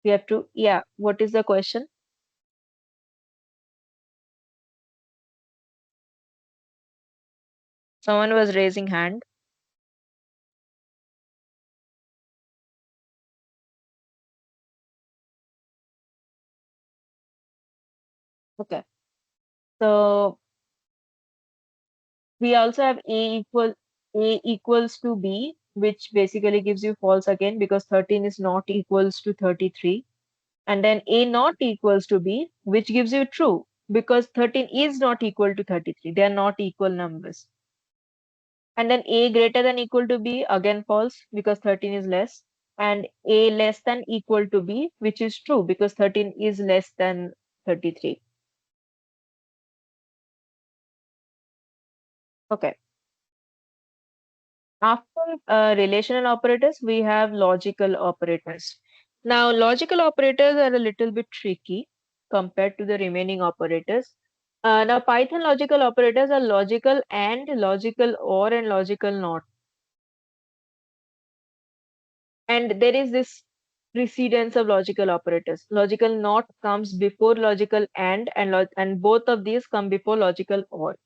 We have to, yeah, what is the question? Someone was raising hand. Okay. So we also have A equals to B, which basically gives you false again because 13 is not equals to 33. And then A not equals to B, which gives you true because 13 is not equal to 33. They are not equal numbers. And then A greater than equal to B, again false because 13 is less. And A less than equal to B, which is true because 13 is less than 33. Okay. After relational operators, we have logical operators. Now, logical operators are a little bit tricky compared to the remaining operators. Now, Python logical operators are logical and logical or and logical not. And there is this precedence of logical operators. Logical not comes before logical and both of these come before logical or.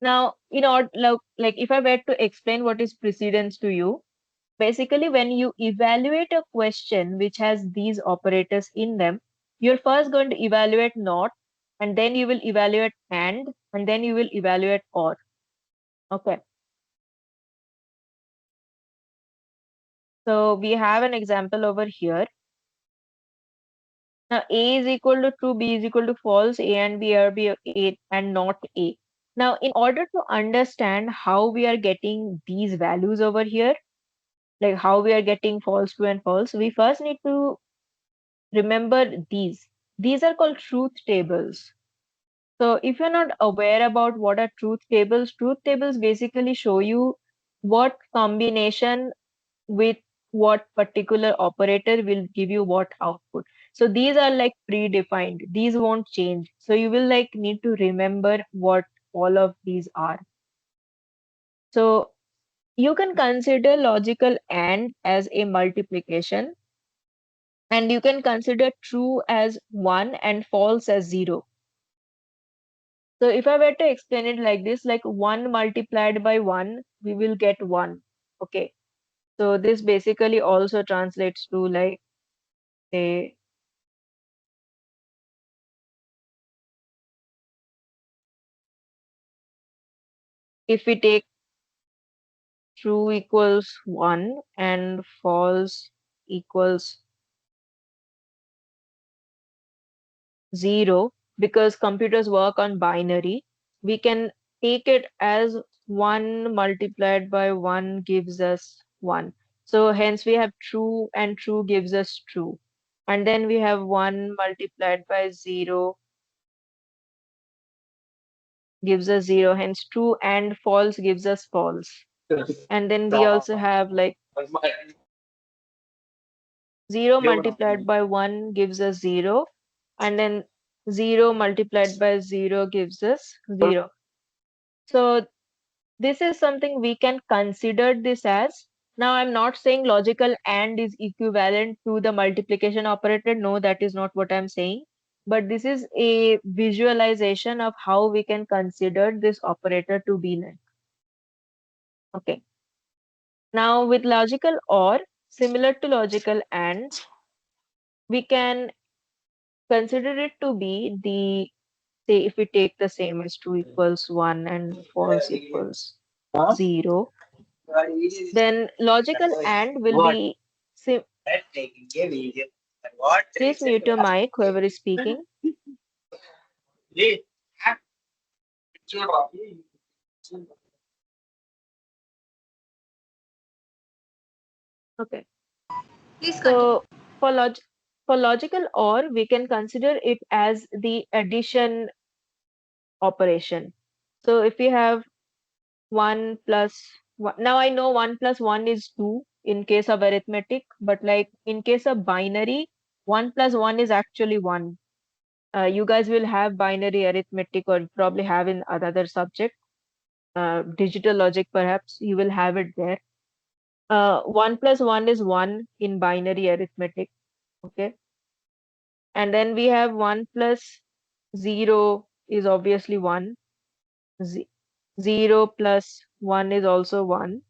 Now, in order, like if I were to explain what is precedence to you, basically, when you evaluate a question which has these operators in them, you're first going to evaluate not, and then you will evaluate and then you will evaluate or. Okay. So we have an example over here. Now A is equal to true, B is equal to false, A and B are A and not A. Now, in order to understand how we are getting these values over here, like how we are getting false, true, and false, we first need to remember these. These are called truth tables. So if you're not aware about what are truth tables basically show you what combination with what particular operator will give you what output. So these are like predefined. These won't change. So you will like need to remember what all of these are. So you can consider logical AND as a multiplication, and you can consider true as 1 and false as 0. So if I were to explain it like this, like 1 multiplied by 1, we will get 1. Okay. So this basically also translates to like a if we take true equals 1 and false equals 0, because computers work on binary, we can take it as 1 multiplied by 1 gives us 1. So hence we have true, and true gives us true. And then we have 1 multiplied by 0 gives us 0. Hence true and false gives us false. And then we also have like 0 multiplied by 1 gives us 0. And then 0 multiplied by 0 gives us 0. So this is something we can consider this as. Now, I'm not saying logical AND is equivalent to the multiplication operator. No, that is not what I'm saying. But this is a visualization of how we can consider this operator to be like. Okay. Now, with logical OR, similar to logical AND, we can consider it to be the, say, if we take the same as true equals 1 and false equals 0, then logical AND will be please mute your mic, whoever is speaking. Okay. Please continue. So for logical OR, we can consider it as the addition operation. So if we have 1 plus 1, now I know 1 plus 1 is 2 in case of arithmetic, but like in case of binary, 1 plus 1 is actually 1. You guys will have binary arithmetic, or probably have in another subject, digital logic perhaps, you will have it there. 1 plus 1 is 1 in binary arithmetic. Okay. And then we have 1 plus 0 is obviously 1. 0 plus 1 is also 1.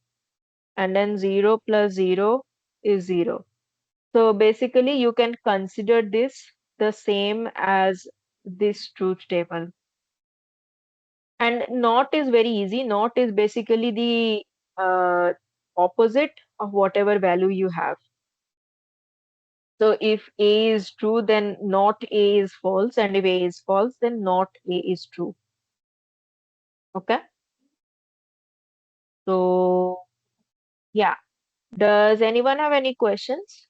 And then 0 plus 0 is 0. So basically, you can consider this the same as this truth table. And not is very easy. Not is basically the opposite of whatever value you have. So if A is true, then not A is false. And if A is false, then not A is true. Okay. So yeah. Does anyone have any questions?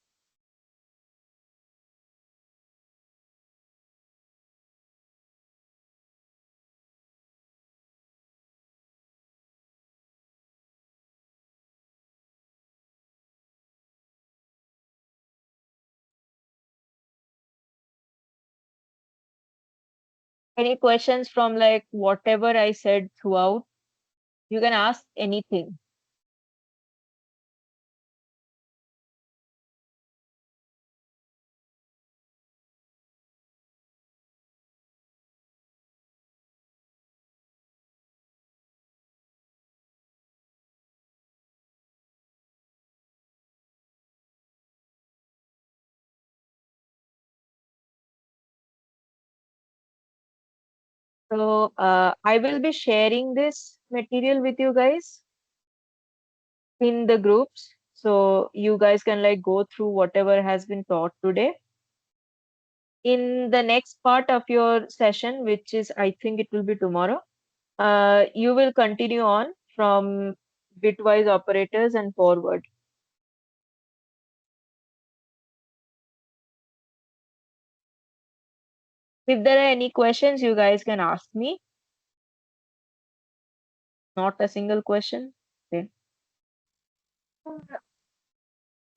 Any questions from like whatever I said throughout? You can ask anything. So I will be sharing this material with you guys in the groups. So you guys can like go through whatever has been taught today. In the next part of your session, which is, I think it will be tomorrow, you will continue on from bitwise operators and forward. If there are any questions, you guys can ask me. Not a single question. Okay.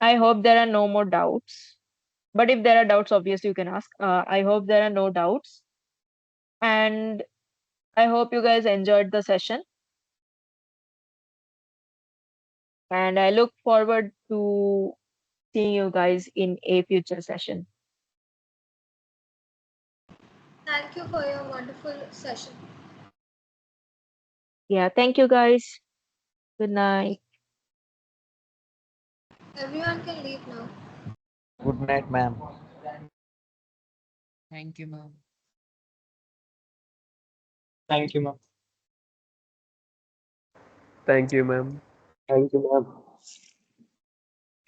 I hope there are no more doubts. But if there are doubts, obviously you can ask. I hope there are no doubts. And I hope you guys enjoyed the session. And I look forward to seeing you guys in a future session. Thank you for your wonderful session. Yeah, thank you guys. Good night. Everyone can leave now. Good night, ma'am. Thank you, ma'am. Thank you, ma'am. Thank you, ma'am. Thank you, ma'am.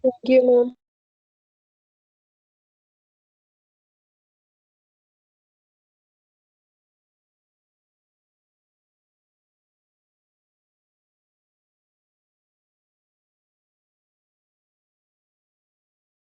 Thank you, ma'am.